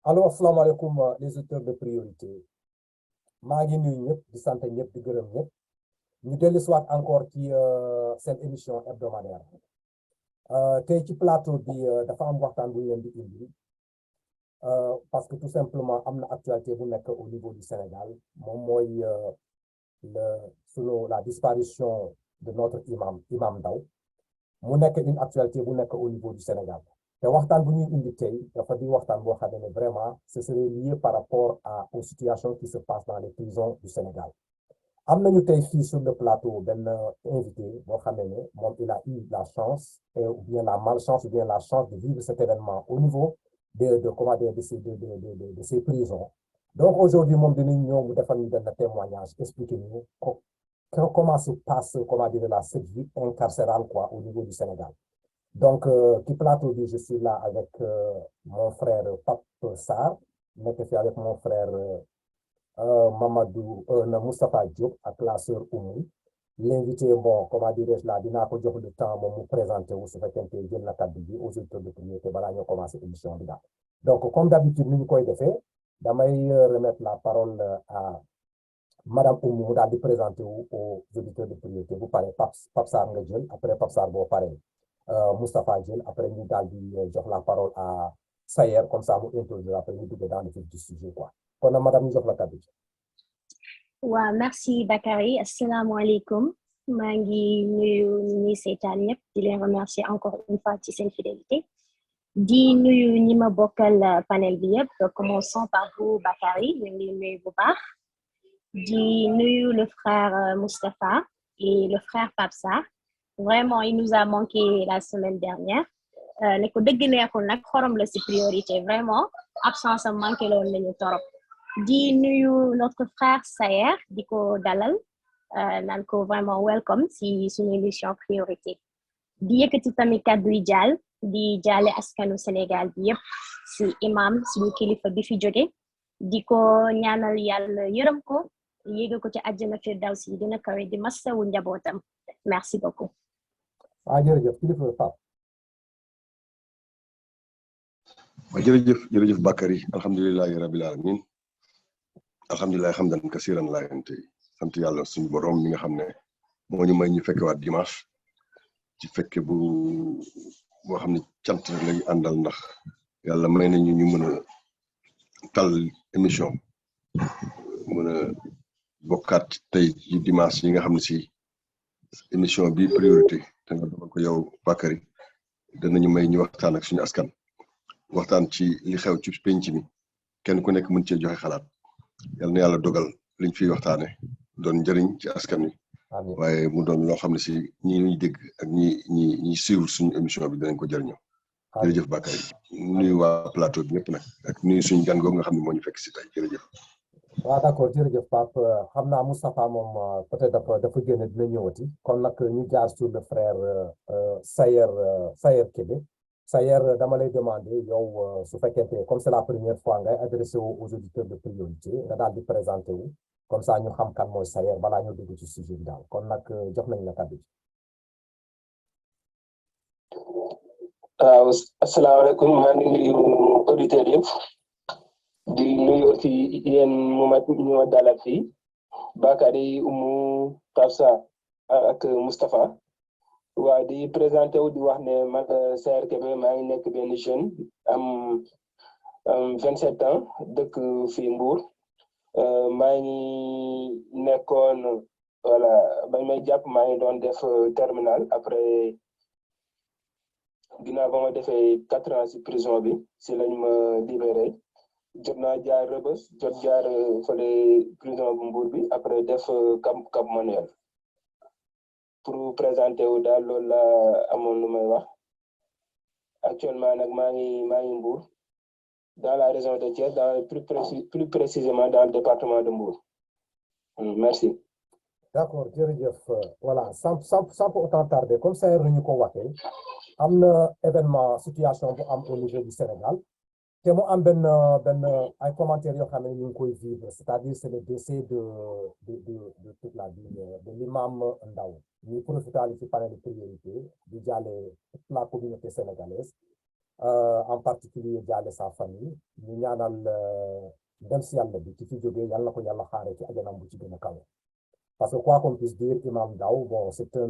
Alors asalaamaaleykum les auteurs de priorité maa ngi nuyu ñëpp di sant ñëpp di gërëm ñëpp ñu dellu si waat encore ci seen émission hebdomadaire tey ci plateau bi dafa am waxtaan bu ñu leen di indi parce que tout simplement am na actualité bu nekk au niveau du Sénégal moom mooy la disparition de notre imam Ndao mu nekk une actualité bu nekk au niveau du Sénégal. te waxtaan bu ñuy indi tey dafa di waxtaan boo xam ne vraiment ce serait lié par rapport aux situations qui se passent dans les prisons du Sénégal am nañu tey fii sur le plateau benn invité boo xam ne moom il a eu la chance ou bien la malchance ou bien la chance de vivre cet événement au niveau de ces prisons. Donc aujourd'hui moom dinañ ñëw mu defal ñu benn témoignage expliquer ñu comment se passe cette vie incarcérale au niveau du Sénégal. Donc, qui plateau je suis là avec mon frère Pape Sarr, je suis avec mon frère Mamadou Moustapha Diop à la sœur Oumou. L'invité, bon, comment dirais-je là, il a pas le temps de me présenter ou se fait qu'un peu de la table aux auditeurs de priorité, voilà, nous commençons l'émission. Donc, comme d'habitude, nous avons fait, je remettre la parole à Madame Oumou, de présenter aux auditeurs de priorité. Vous parlez Pape Sarr, après Pape Sarr, vous parlez. Moustapha Diène, après ñu daal di jox la parole à Sayer comme ça mu introduire après ñu dugg dans le vif du sujet quoi kon madame ñu jox la kàddu. waaw merci Bakary asalaamaaleykum maa ngi nuyu ñi seetaan ñëpp di leen remercier encore une fois ci seen fidélité di nuyu ñi ma bokkal panel bi yëpp commençons par vous Bakary ñu ngi nuyu bu baax di nuyu le frère Moustapha et le frère Pape Sarr. Vraiment, il nous a manqué la semaine dernière. Ne ko dëgg neexul nag xorom la ci priorité vraiment absence am manqué loon nañu torop di nuyu notre frère Sayer di ko dalal naan ko vraiment welcome ci suñu émission priorité di yëkkati tamit kàddu yi jaal di jaale askanu Sénégal bi yëpp ci imam suñu kilifa bi fi jóge di ko ñaanal yàlla yërëm ko yéega ko ci àjjana firdawsi dina kawe di masawu njabootam merci beaucoup. jërëjëf kilifa Pape. waaw jërëjëf Bakary alhamdulilahi rabil alamin alhamdulilahi hamdan kasiran laa yente sant yàlla suñu borom mi nga xam ne moo ñu may ñu fekkewaat dimanche ci fekke boo xam ne cant lay àndal ndax yàlla may nañu ñu mën a tal émission mën a bokkaat tey ci dimanche yi nga xam ne si émission bi priorité te nga doon ko yow Bakary danañu may ñu waxtaan ak suñu askan waxtaan ci li xew ci penc mi kenn ku nekk mën cee joxe xalaat yal na yàlla dogal liñ fiy waxtaane doon njëriñ ci askan wi waaye mu doon loo xam ne si ñi ñuy dégg ak ñi suivre suñu émission bi danañ ko jëriñoo jërëjëf Bakary nuyu waa plateau bi ñëpp nag ak nuyu suñu gan googu nga xam ne moo ñu fekk si tey jërëjëf. waaw d'accord jërëjëf Pape xam naa Moustapha moom peut-être dafa génn dina ñëwati kon nag ñu jaar sur le frère Sayer Kébé Sayer dama lay demander yow su fekkente comme c'est la première fois ngay adressé aux auditeurs de priorité nga daal di présenté wu comme ça ñu xam kan mooy Sayer balaa ñu dugg ci sujet bi daal kon nag jox nañ la kàddu. waaw asalaamaaleykum maa ngi nuyu auditeurs yëpp di nuyu aussi yéen ñu ma dalal fii Bakary Oumou Pape Sarr ak Moustapha waa di présenté wu di wax ne man Sayer Kébé maa ngi nekk benn jeune am 27 ans dëkk fii Mbour maa ngi nekkoon voilà bañ may jàpp maa ngi doon def terminal après ginnaaw ba ma defee 4 ans ci prison bi si lañ ma libéré jot naa jaar Rebeuss jot jaar fële prison bu Mbour bi après def Cap Manuel pour présenter wu daal loolu la amoon lu may wax actuellement nag maa ngi Mbour dans la région de Thiès plus précisément dans le département de Mbour merci. D'accord jërëjëf voilà sans pour autant tarder comme ça ñu ko waxee am na événement situation bu am au niveau du Sénégal te mu am benn ay commentaires yoo xam ne ñu ngi koy vivre c'est-à-dire c'est le décès de toute la vie de l'imam Ndao ñuy profiter ci panel de priorité di jàlle toute la communauté sénégalaise en particulier jaale sa famille ñu ñaanal dem si yàlla bi ci fi jógee yàlla na ko yàlla xaaree ci ajanam bu ci gën a kawe parce que quoi qu'on puisse dire Imam Ndao bon c'est un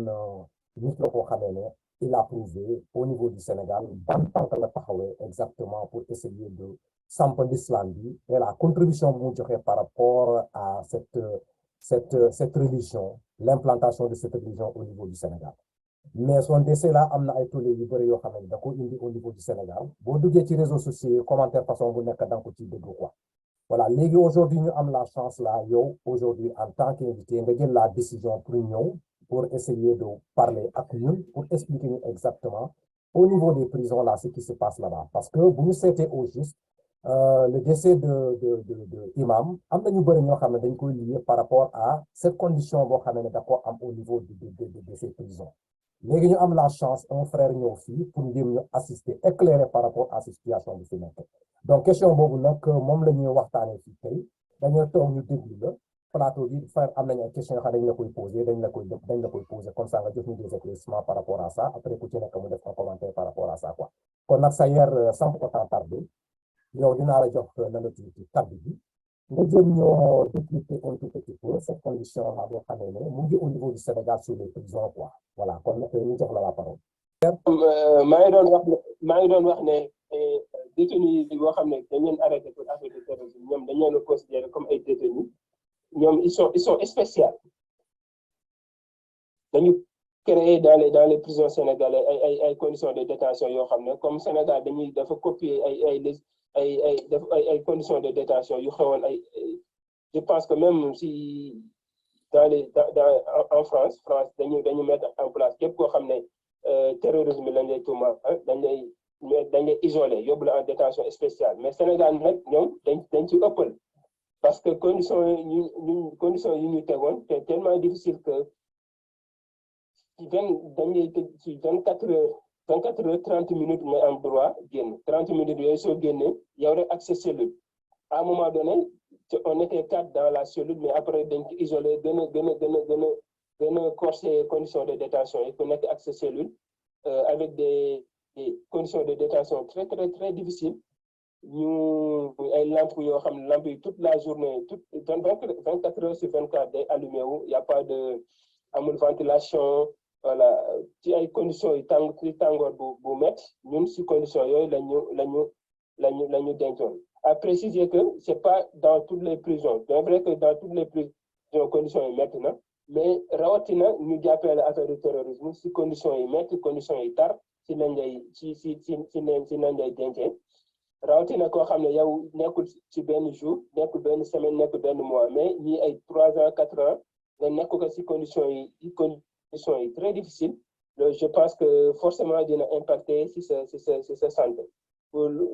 nit la koo xamee ne il a prouvé au niveau du Sénégal ban tànk la taxawee exactement pour essayer de samp l'islam bi et la contribution bu mu joxe par rapport à cette religion l'implantation de cette religion au niveau du Sénégal mais son décès là am na ay tollé yu bëri yoo xam ne da ko indi au niveau du Sénégal boo duggee ci réseaux sociaux commentaire façon bu nekk da nga ko ci dégg quoi voilà léegi aujourd'hui ñu am la chance là yow aujourd'hui en tant qu'invité nga jël la décision pour ñëw pour essayer de parler ak ñun pour expliquer ñu exactement au niveau des prisons là ce qui se passe là-bas parce que bu ñu seetee au juste le décès de imam am na ñu bëri ñoo xam ne dañ koy lier par rapport à cette condition boo xam ne da ko am au niveau de ces prisons léegi ñu am la chance un frère ñëw fii pour ngir ñu assister éclairer par rapport à cette situation bi fi nekk donc question boobu nag moom la ñuy waxtaanee fii tey dañoo toog ñu déglu la plateau bi frère am nañu ay questions yoo xam dañ la koy poser dañ la koy poser comme ça nga jox ñu des éclaircissements par rapport à ça après ku ci nekk mu def un commentaire par rapport à ça quoi kon nag sa yer sans autant tarder yow dinaa la jox na la tuuti kaddu bi nga jëm ñoo décrypter un tout petit peu cette condition là boo xamee ne mu ngi au niveau du Sénégal sur les prisons quoi voilà kon nag ñu jox la parole. maa ngi doon wax ne détenus yi boo xam ne dañ leen arrêté pour affaire de terrorisme ñoom dañ leen a considéré comme ay détenus ñoom ils sont spéciaux dañu créer dans les prisons sénégalaises ay conditions de détention yoo xam ne comme Sénégal dafa copier ay conditions de détention yu xewoon je pense que même si en France dañu mettre en place képp koo xam ne terrorisme lañ lay tuuma dañ lay isolé yóbbu la en détention spéciale mais Sénégal nag ñoom dañ ci ëppal parce que conditions yi ñu tegoon c'est tellement difficile que dañ lay tëj ci 24 heures 30 minutes nga am droit génn 30 minutes yooyu soo génnee yow rek ak sa cellule à un moment donné on était 4 dans la cellule mais après dañ ko isolé gën a corsé conditions de détention yi ku nekk ak sa cellule avec des conditions de détention très très très difficiles ñu ay lampes yoo xam ne lampes yi toute la journée donc 24 heures sur 24 day allumé wu y a pas de amul ventilation voilà ci ay conditions yi tàngoor bu métti ñun si conditions yooyu lañu dencoon à préciser que c'est pas dans toutes les prisons c'est vrai que dans toutes les prisons conditions yi métti na mais rawatina ñu jàppee la affaire du terrorisme si conditions yi métti conditions yi tar si lañ lay dencee rawatina koo xam ne yow nekkul ci benn jour nekkul benn semaine nekkul benn mois mais ñii ay 3 ans 4 ans nga nekk ko si conditions yi très difficiles je pense que forcément dina impacter si sa santé loolu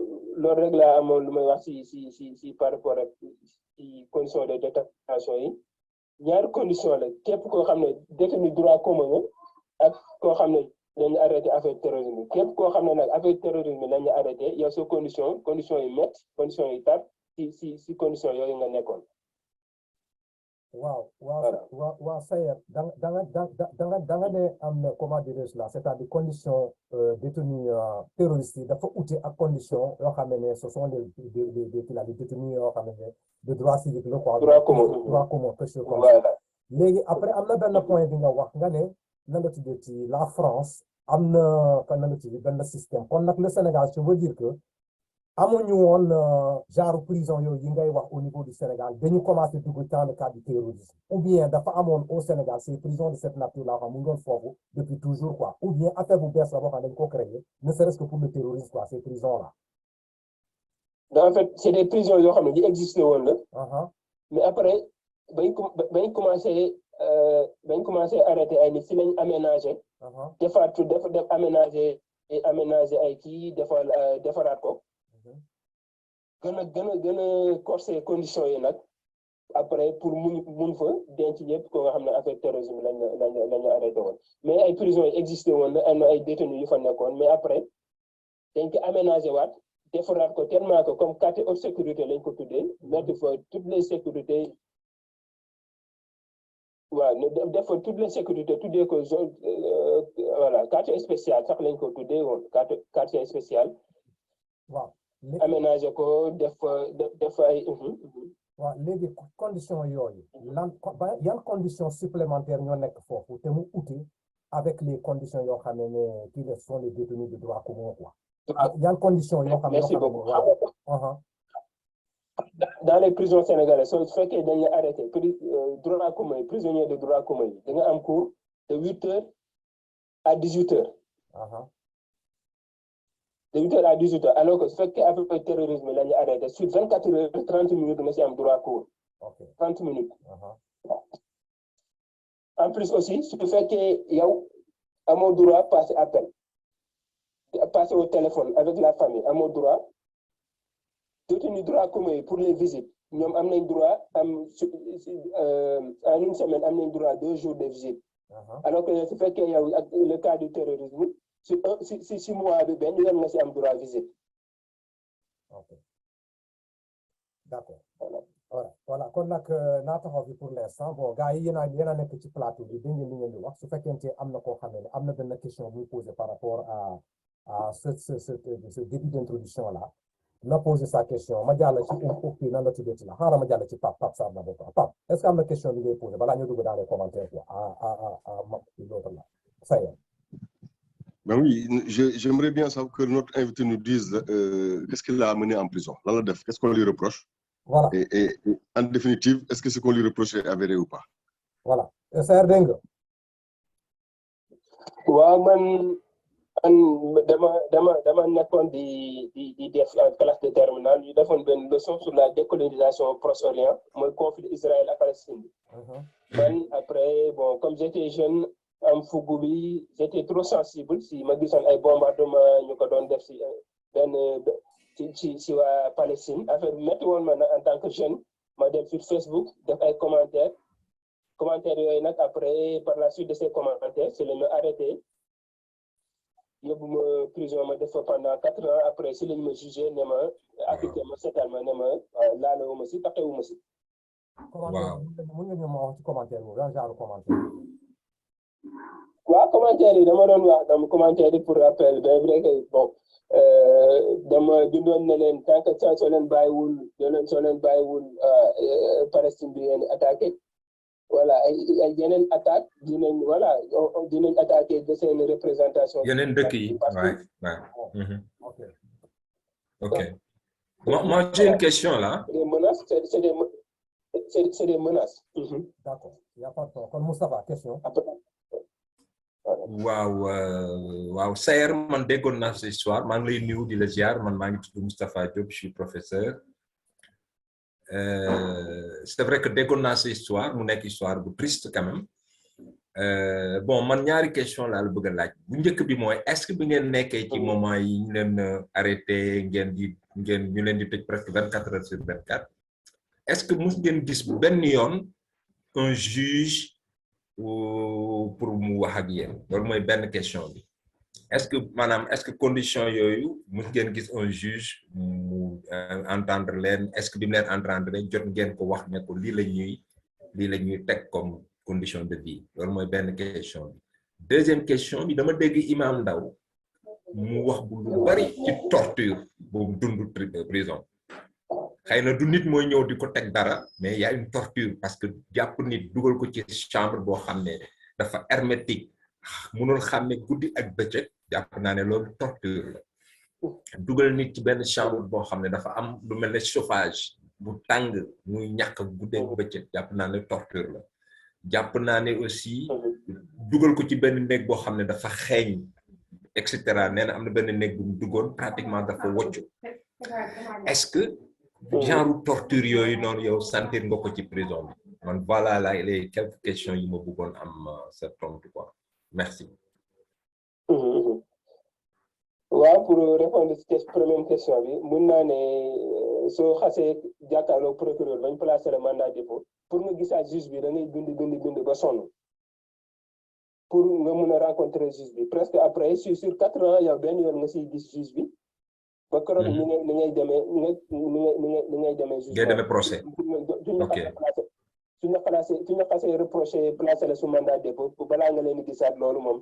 rek laa amoon lu may wax si par rapport ak si conditions de détention yi ñaari condition la képp koo xam ne détenu droit commun ak koo xam ne dañu arrêté affaire terrorisme képp koo xam ne nag affaire terrorisme lañu arrêté yow sa condition yi métti condition yi tar si condition yooyu nga nekkoon. waaw Sayer da nga ne am na comment dirais-je là c'est-à-dire condition détenu terroriste yi dafa ute ak condition yoo xam ne ce sont des détenus yoo xam ne de droit civique la quoi. droit commun quelque chose comme ça. léegi après am na benn point bi nga wax nga ne na nga tuddee ci la France am na kan na nga tuddee benn système kon nag le Sénégal je veux dire que amuñu woon genre prison yooyu yi ngay wax au niveau du Sénégal dañu commencé dugg dans le cadre du terrorisme ou bien dafa amoon au Sénégal ces prisons de cette nature là xam mu ngi doon foofu depuis toujours quoi ou bien affaire bu bees la boo xam ne dañu ko créé ne serait-ce que pour le terrorisme quoi ces prisons là. en fait c'est des prisons yoo xam ne di existé woon la. mais après bañ commencé arrêté ay nit si lañ aménagé. defaat def aménagé ay kii defaraat ko. gën a corsé conditions yi nag après pour mun fa denc ñëpp ko nga xam ne affaire terrorisme lañu arrêté woon mais ay prisons yi existé woon na am na ay détenus yu fa nekkoon mais après dañ ko aménagé waat defaraat ko tellement que comme quartier haute sécurité lañ ko tuddee mettre fa toutes les sécurités def fa toutes les sécurités tuddee ko zone voilà quartier spécial sax lañ ko tuddee woon quartier spécial waaw aménager ko def ay waaw léegi condition yooyu yan condition supplémentaire ñoo nekk foofu te mu uti avec les conditions yoo xam ne qui sont les détenus de droit commun quoi yan condition yoo xam ne merci beaucoup waaw dans les prisons sénégalaises su fekkee dañ la arrêté droit commun prisonnier de droit commun da nga am cours de 8h à 18h de 8h à 18h alors que su fekkee avec terrorisme la ñu arrêté sur 24 heures 30 minutes nga si am droit cours 30 minutes en plus aussi su fekkee yow amoo droit passer appel passer au téléphone avec la famille amoo droit détenu droit commun pour les visites ñoom am nañ droit en une semaine am nañ droit 2 jours de visite alors que su fekkee yow ak le cas du terrorisme si mois bi benn yoon nga si am droit visite. ok d'accord voilà kon nag naa taxaw fi pour l'instant bon gars yi yéen a nekk ci plateau bi dégg ngeen li ngeen di wax su fekkente am na koo xam ne am na benn question bu posé par rapport à ce début d'introduction là na posé sa question ma jàll ci kii nan la tuddee la xaaral ma jàll ci Pape Sarr d'abord Pape est-ce que am na question bi ngay posé balaa ñu dugg dans les commentaires quoi l'autre là ça y est. Ben oui, j'aimerais bien savoir que notre invité nous dise qu'est-ce qu'il a amené en prison. Qu'est-ce qu'on lui reproche? Voilà. Et en définitive, est-ce que ce qu'on lui reproche est avéré ou pas? Voilà. Sër dégg nga. waaw man dama nekkoon di def en classe de terminale ñu defoon benn leçon sur la décolonisation au Proche-Orient mooy conflit Israël ak Palestine. Man après bon comme j'étais jeune. am fugu bi j'étais trop sensible si ma gisoon ay bombardement ñu ko doon def si benn ci waa Palestine affaire bi métti woon ma en tant que jeune ma dem sur Facebook def ay commentaires yooyu nag après par la suite de ces commentaires c'est la ñu arrêté yóbbu ma prison ma def fa pendant 4 ans après si lañ ma jugé ne ma appliqué ma seetal ma ne ma laalawu ma si taxewu ma si. waaw mën nga ñëw ma wax ci commentaire boobu lan genre commentaire. waaw commentaire yi dama doon wax dama commentaire yi pour rappel bien vrai que bon dama bindoon ne leen tant que soo leen bàyyiwul Palestine bi ngeen attaqué voilà ay yeneen attaque dinañ attaqué de seen représentation. yeneen dëkk yi ouais. Ok. Moi j'ai une question là. Des menaces c'est des menaces. D'accord. Il y a pas de problème. Kon Moustapha question. waaw Sayer man déggoon naa sa histoire maa ngi lay nuyu di la ziar man maa ngi tudd Moustapha Diop je suis professeur c'est vrai que déggoon naa sa histoire mu nekk histoire bu triste quand même bon man ñaari question laa la bëgg a laaj bu njëkk bi mooy est-ce que bi ngeen nekkee ci moment yi ñu leen arrêté ñu leen di tëj presque 24 heures sur 24 est-ce que mus ngeen gis benn yoon un juge pour mu wax ak yéen loolu mooy benn question bi est-ce que condition yooyu mus ngeen gis un juge mu entendre leen est-ce que bi mu leen entendre jot ngeen ko wax ne ko lii la ñuy teg comme condition de vie loolu mooy benn question bi deuxième question bi dama dégg Imam Ndaw mu wax bu lu bari ci torture boobu dund prison xëy na du nit mooy ñëw di ko teg dara mais y a une torture parce que jàpp nit dugal ko ci chambre boo xam ne dafa hermétique mënul xam ne guddi ak bëccëg jàpp naa ne loolu torture la dugal nit ci benn chambre boo xam ne dafa am lu mel ne chauffage bu tàng muy ñàkk guddee bëccëg jàpp naa ne torture la jàpp naa ne aussi dugal ko ci benn néeg boo xam ne dafa xeeñ et cetera nee na am na benn néeg bu mu duggoon pratiquement dafa woccu est-ce que genre torture yooyu noonu yow sentir nga ko ci prison bi man voilà là les quelques questions yi ma bëggoon am sa tontu quoi merci. waaw pour répondre ci première question bi mun naa ne soo xasee jàkkaarloo procureur bañ placer le mandat de dépôt pour nga gisaat juge bi da ngay bind ba sonn pour nga mun a rencontrer juge bi presque après sur 4 ans yow benn yoon nga siy gis juge bi. ba keroog ni ngay demee juge. ngay demee procès. ok suñu xasee reproché placé la su mandat de dépôt balaa nga leen di gisaat loolu moom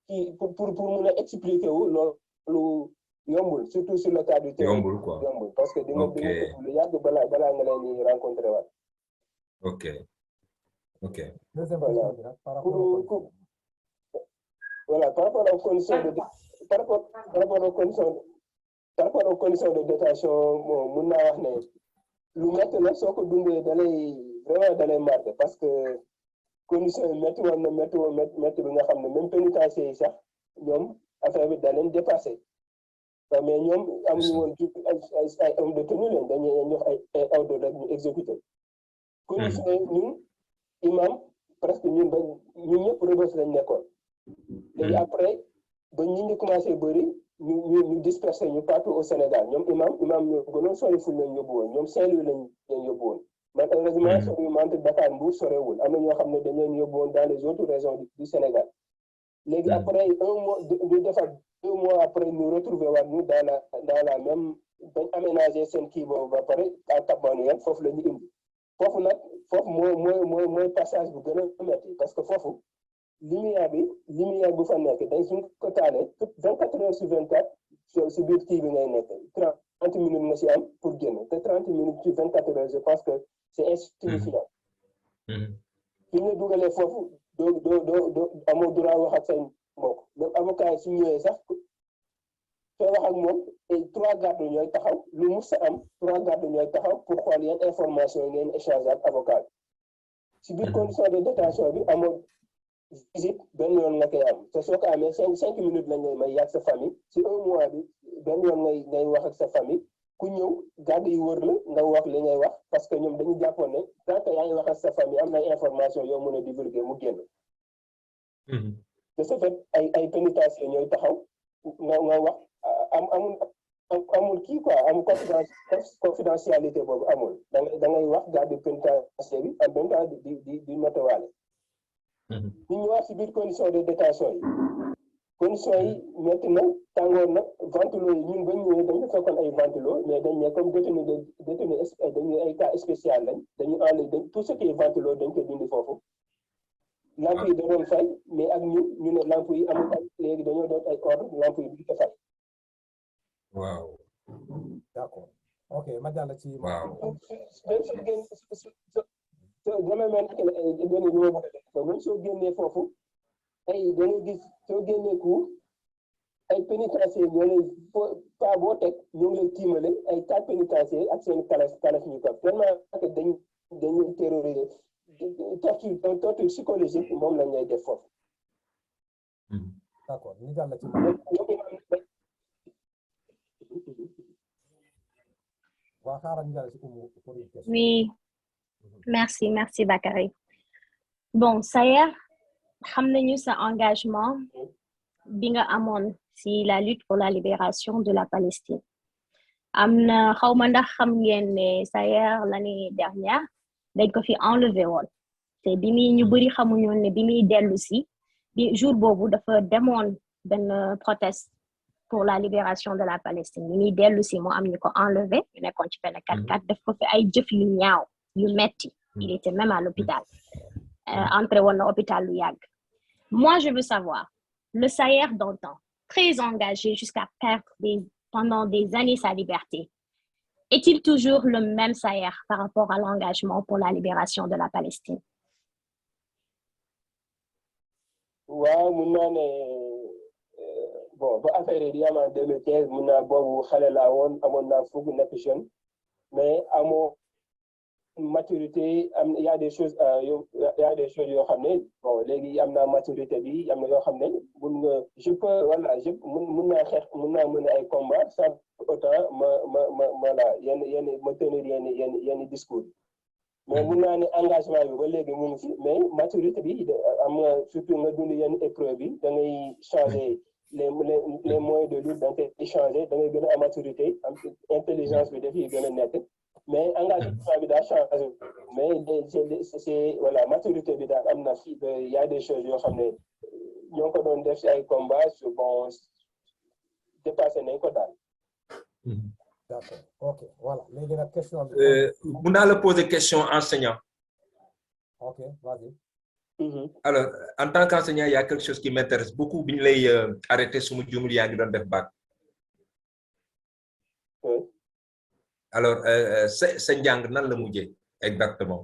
kii pour mun a expliquer wu loolu yombul surtout sur le cas du terrain yombul quoi yombul parce que di nga ok lu yàgg balaa nga leen di rencontrer waat. ok ok deuxième Voilà. question bi nag par rapport aux conditions. Voilà, par rapport aux conditions de détention bon mun naa wax ne lu métti la soo ko dundee vraiment dalay marqué parce que condition yi métti woon na métti bi nga xam ne même pénitencier yi sax ñoom affaire bi da leen dépassé mais ñoom amuñu woon ay homme de tenue leen dañuy jox ay ordre rek ñu exécuté condition yi ñun imam presque ñun ñëpp Rebeuss lañ nekkoon léegi après ba ñi ñu commencé bëri ñu dispersé ñu partout au Sénégal ñoom imam ñoo gënoon sori fu leen yóbbu woon ñoom Saint-Louis lañ leen yóbbu woon man heureusement sori entre Dakar Mbour sorewul am na ñoo xam ne dañ leen yóbbu woon dans les autres régions du Sénégal léegi après un mois ñu defar 2 mois après ñu retrouver waat ñu dans la même bañ aménager seen kii boobu ba pare à Cap Manuel foofu la ñu indi foofu nag foofu mooy passage bu gën a metti parce que foofu lumière bu fa nekk day suñ ko taalee 24 heures sur 24 si biir kii bi ngay nekk 30 minutes nga si am pour génn te 30 minutes sur 24 heures je pense que c'est insuffisant fi ñu dugalee foofu doo amoo droit wax ak say mbokk même avocat yi su ñëwee sax soo wax ak moom et 3 gardes ñooy taxaw lu mus sa am 3 gardes ñooy taxaw pour xool yan information ngeen échanger ak avocat bi si biir condition de détention bi amoo visite benn yoon nga koy am te soo ko amee 5 minutes lañ lay may yàgg sa famille si 1 mois bi benn yoon ngay wax ak sa famille ku ñëw garde yi wër la nga wax li ngay wax parce que ñoom dañu jàppoon ne tant que yaa ngi wax ak sa famille am na information yoo mën a divulguer mu génn. de ce fait ay pénitencier ñooy taxaw nga wax amul kii quoi amul confidentialité boobu amul da ngay wax garde pénitencier bi en même temps di noté waale. ñu ñëwaat si biir condition de détention yi condition yi métti na tàngoor na ventilo yi ñun ba ñëwee dañu fekkoon ay ventilo mais dañ ne comme détenu dañu ay cas spécial lañ dañu enlevé tout ce qui est ventilo dañ ko dindi foofu lamp yi da doon fay mais ak ñu ne lamp yi amul fay léegi dañoo doon ay ordre lamp yi duñ ko fay. waaw d'accord ok ma jàll ci. waaw même soo génnee foofu ay da ngay gis soo génnee cour ay pénitencier ñoo lay pas boo teg ñoo ngi lay tiimale ay 4 pénitencier ak seen kalaf ñu ko tellement que dañuy terroriser torture psychologique moom lañ lay def foofu. d'accord ñu jàll ci. waa xaaral ñu jàll ci pour une question. Oui, merci Bakary. Bon, Sayer, xam nañu sa engagement bi nga amoon si la lutte pour la libération de la Palestine. Am na xawma ndax xam ngeen ne Sayer l'année dernière dañ ko fi enlevé woon te bi muy ñu bëri xamuñu ne bi muy dellu si bi jour boobu dafa demoon benn proteste pour la libération de la Palestine bi muy dellu si moo am ñu ko enlevé ñu nekkoon ci benn 4x4 def ko fi ay jëf yu ñaaw yu metti il était même à l'hôpital entré woon na hôpital lu yàgg. Moi je veux savoir le Sayer d'antan très engagé jusqu'à perdre pendant des années sa liberté, est-il toujours le même Sayer par rapport à l'engagement pour la libération de la Palestine? waaw mun naa ne bon ba affaire yi di am en 2015 mun naa boobu xale laa woon amoon naa fukk nekk jeune mais amoo maturité il y a des choses yoo xam ne bon léegi am naa maturité bi am na yoo xam ne mun nga je peux voilà mun naa xeex mun naa mën ay combat sans autant ma la yenn ma tenir yenn discours mais mun naa ne engagement bi ba léegi mu ngi fi mais maturité bi am nga surtout nga dund yenn épreuve bi da ngay changer les moyens de lutte da nga koy changer da ngay gën a am maturité am intelligence bi dafay gën a nekk mais engagement bi daa changé mais c'est voilà maturité bi daal am na fi y a des choses yoo xam ne ñoo ko doon def si ay combats bon dépassé nañ ko daal. D'accord, ok, voilà. Léegi nag question bi. Mun naa la poser question enseignant. Ok, vas-y. Alors, en tant qu'enseignant, il y a quelque chose qui m'intéresse beaucoup bi ñu lay arrêté suma juumul yaa ngi doon def bac. oui. Alors sa njàng nan la mujjee exactement.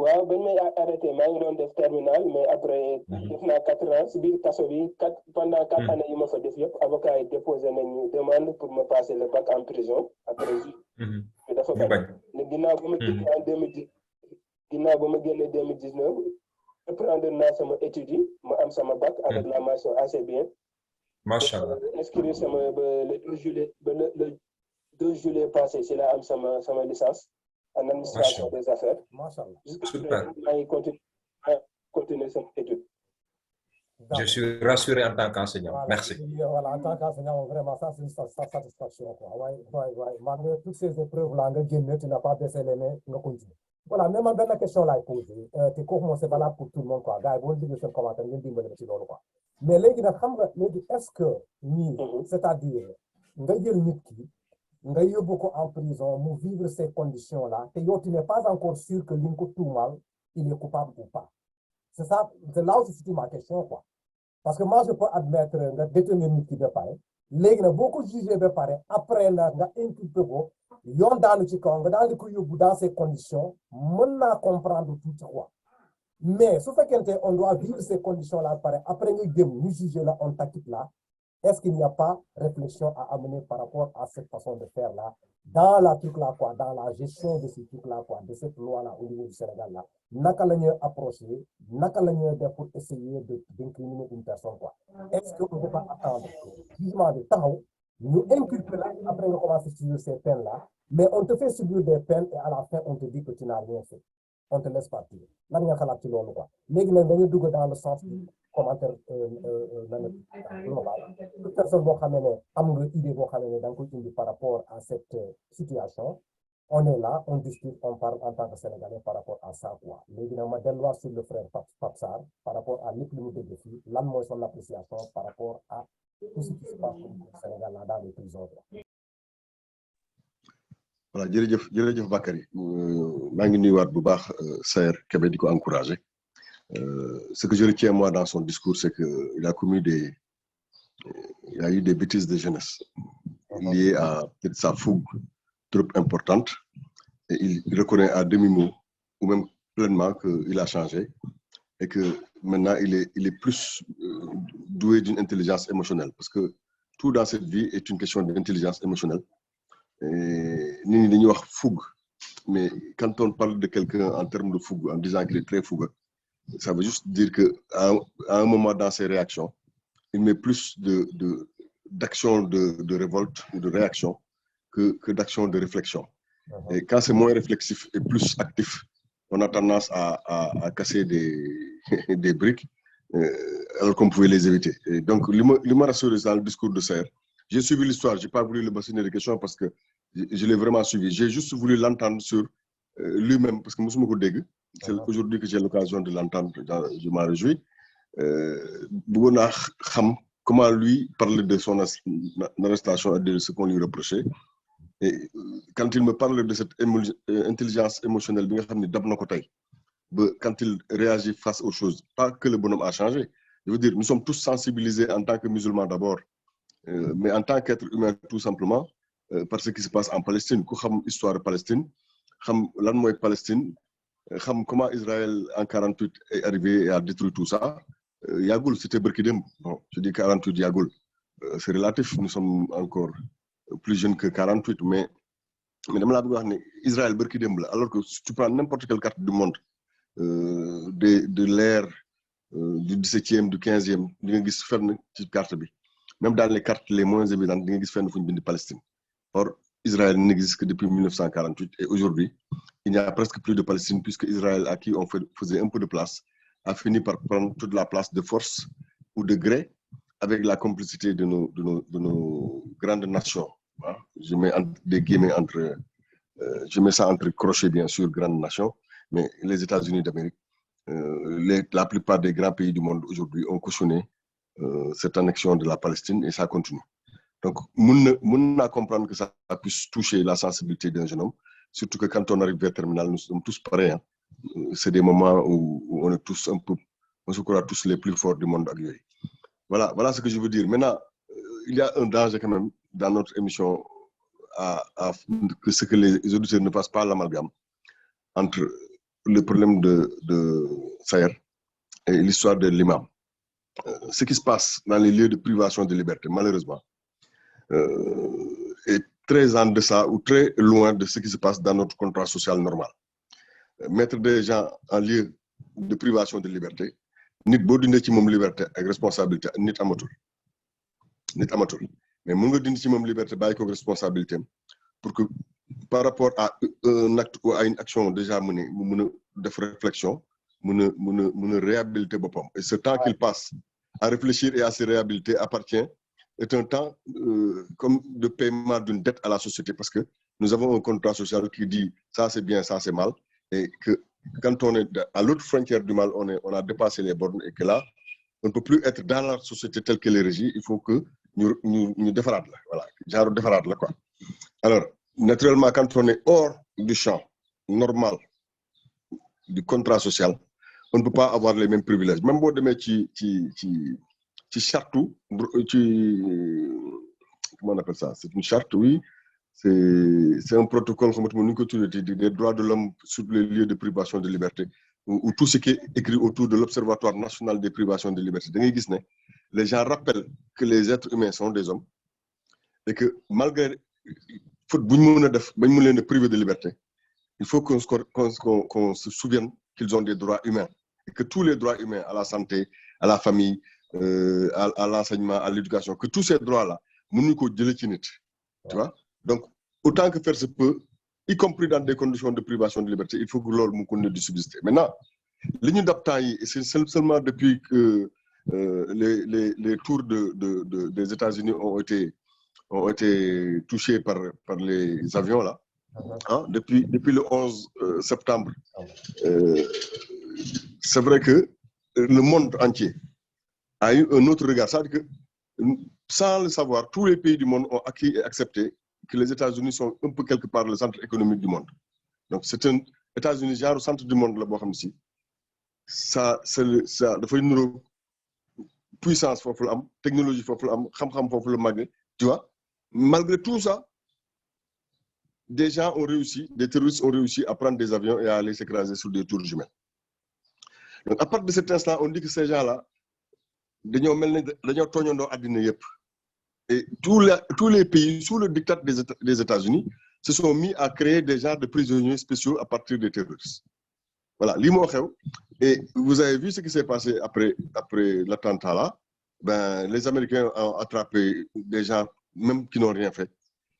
waaw bañ may arrêté maa ngi doon def terminal mais après def naa 4 ans si biir kaso bi pendant 4 années yi ma fa def yëpp avocat yi déposé nañu demande pour me passer le bac en prison après dafa bañ ne ginnaaw ba ma génne en 2010 ginnaaw ba ma génne 2019 reprendre naa sama étude yi ma am sama bac avec la mention assez bien. macha allah inscrire sama ba le 2 juillet ba le 2 juillet passé si la am sama licence en administration des affaires. Super. maa ngi continuer sama étude. Je suis rassuré en tant qu'enseignant. Voilà. Merci. Voilà, en tant qu'enseignant, vraiment, ça, c'est une satisfaction. Ouais. Malgré toutes ces épreuves-là, tu n'as pas baissé les mains, on continue. Voilà, même en dernière question, là, posée, c'est valable pour tout le monde, quoi. Gars, vous dites que commentaire, quoi. Mais là, est-ce que, c'est-à-dire, nga yóbbu ko en prison, mu vivre ces conditions-là, et tu n'es pas encore sûr que l'inco tout mal, il est coupable ou pas. C'est ça, c'est là où se situe ma question, quoi. Parce que moi, je peux admettre que détenir nit ki ba pare léegi nag boo ko jugé ba pare après nag nga inculpé ko yoon daanu ci kaw nga daal di ko yóbbu dans ces conditions mën naa comprendre tout quoi mais su fekkente on doit vivre ces conditions là pare après nga dem ñu jugé la on t'acquitte là est-ce qu'il n'y a pas réflexion à amener par rapport à cette façon de faire là dans la truc là quoi, dans la gestion de ce truc là quoi, de cette loi là au niveau du Sénégal là, naka la ñuy approcher, naka la ñuy def pour essayer d'incriminer une personne quoi. Est-ce qu'on ne peut pas attendre jugement de taxaw ñu inculper là après nga commencer sur ces peines là, mais on te fait subir des peines et à la fin on te dit que tu n'as rien fait, on te laisse partir. Lan nga xalaat ci loolu quoi. Léegi nag dañuy dugg dans le sens du commentaire global. Toute personne boo xamee ne am nga idée boo xamee ne da nga koy indi par rapport à cette situation, on est là, on discute, on parle en tant que Sénégalais par rapport à ça quoi. Léegi nag ma delluwaat sur le frère Pape Sarr par rapport à lépp lu mu dégg fii lan mooy son appréciation par rapport à tout ce qui se passe au Sénégal là dans les prisons. Voilà, jërëjëf Bakary maa ngi nuyuwaat bu baax Saër Kébé di ko encourager. Ce que je retiens moi dans son discours, c'est qu'il a commis il y a eu des bêtises de jeunesse liées à peut-être sa fougue trop importante et il reconnaît à demi-mot ou même pleinement qu'il a changé et que maintenant il est plus doué d'une intelligence émotionnelle parce que tout dans cette vie est une question d'intelligence émotionnelle. Nit ñi dañuy wax fougue, mais quand on parle de quelqu'un en termes de fougue, en disant qu'il est très fougueux, ça veut juste dire que à un moment dans ses réactions, il met plus d'action de révolte ou de réaction que d'action de réflexion. Et quand c'est moins réflexif et plus actif, on a tendance à casser des briques alors qu'on pouvait les éviter. Et donc, li ma rassuré dans le discours de Saër, j'ai suivi l'histoire, j'ai pas voulu le bassiner de questions parce que je l'ai vraiment suivi. J'ai juste voulu l'entendre sur lui-même parce que mosuma ko dégg. C'est aujourd'hui que j'ai l'occasion de l'entendre, je m'en réjouis. Bëggoon naa xam comment lui parle de son arrestation et de ce qu'on lui reprochait. Et quand il me parle de cette intelligence émotionnelle bi nga xam ne dab na ko tey ba quand il réagit face aux choses, pas que le bonhomme a changé. Je veux dire, nous sommes tous sensibilisés en tant que musulmans d'abord, mais en tant qu'être humain tout simplement, par ce qui se passe en Palestine. Ku xam histoire de Palestine, xam lan mooy Palestine, comment Israël en 48 est arrivé et a détruit tout ça. Yagul, c'était bërki démb. Bon, je dis 48 Yagul, c'est relatif, nous sommes encore plus jeunes que 48, mais dama laa bëgg wax ne Israël bërki démb la, alors que si tu prends n'importe quelle carte du monde, de l'ère du 17e, du 15e, di nga gis fenn ci carte bi. Même dans les cartes les moins évidentes, di nga gis fenn fu ñu bind Palestine. Or, Israël n'existe que depuis 1948 et aujourd'hui, il n'y a presque plus de Palestine puisque Israël, à qui on faisait un peu de place, a fini par prendre toute la place de force ou de gré avec la complicité de nos grandes nations. Hein. Je mets des guillemets je mets ça entre crochets bien sûr, grandes nations, mais les États-Unis d'Amérique, la plupart des grands pays du monde aujourd'hui ont cautionné cette annexion de la Palestine et ça continue. Donc, on a comprendre que ça puisse toucher la sensibilité d'un jeune homme, surtout que quand on arrive vers terminal, nous sommes tous pareils. Hein. C'est des moments où on est tous un peu, on se croit tous les plus forts du monde. Voilà ce que je veux dire. Maintenant, il y a un danger quand même dans notre émission que ce que les auditeurs ne fassent pas l'amalgame entre le problème de Saher et l'histoire de l'imam. Ce qui se passe dans les lieux de privation de liberté, malheureusement, est très en deçà ou très loin de ce qui se passe dans notre contrat social normal. Mettre des gens en lieu de privation de liberté, nit boo dindee ci moom liberté ak responsabilité nit amatul mais mën nga dindi ci moom liberté bàyyi ko responsabilité pour que par rapport à un acte ou à une action déjà menée mu mën a def réflexion mën a réhabiliter boppam et ce temps qu'il passe à réfléchir et à se réhabiliter est un temps comme de paiement d'une dette à la société parce que nous avons un contrat social qui dit ça c'est bien, ça c'est mal et que quand on est à l'autre frontière du mal, on a dépassé les bornes et que là, on ne peut plus être dans la société telle qu'elle est régie, il faut que nous défarade là, voilà, genre défarade là quoi. Alors, naturellement, quand on est hors du champ normal du contrat social, on ne peut pas avoir les mêmes privilèges. Même si on charte, comment on appelle ça? C'est une charte, oui. C'est un protocole des droits de l'homme sur les lieux de privation de liberté, ou tout ce qui est écrit autour de l'Observatoire national des privations de liberté. Les gens rappellent que les êtres humains sont des hommes et que malgré le privé de liberté, il faut qu'on se souvienne qu'ils ont des droits humains et que tous les droits humains à la santé, à la famille, à l'enseignement, à l'éducation, que tous ces droits-là, tu vois? Donc, autant que faire se peut, y compris dans des conditions de privation de liberté, il faut que l'on continue de subsister. Maintenant, l'Union d'Aptaï, c'est seulement depuis que les tours des États-Unis ont été touchés par les avions, là, hein, depuis le 11 septembre. C'est vrai que le monde entier a eu un autre regard. C'est-à-dire que, sans le savoir, tous les pays du monde ont acquis et accepté que les États-Unis sont un peu quelque part le centre économique du monde. Donc, c'est un États-Unis, genre le centre du monde, là, ça, il faut une puissance, technologie, tu vois. Malgré tout ça, des gens ont réussi, des terroristes ont réussi à prendre des avions et à aller s'écraser sur des tours jumelles. Donc, à partir de cet instant, on dit que ces gens-là, et tous les pays sous le diktat des États-Unis se sont mis à créer des genres de prisonniers spéciaux à partir des terroristes. Voilà, et vous avez vu ce qui s'est passé après l'attentat là. Ben, les Américains ont attrapé des gens même qui n'ont rien fait.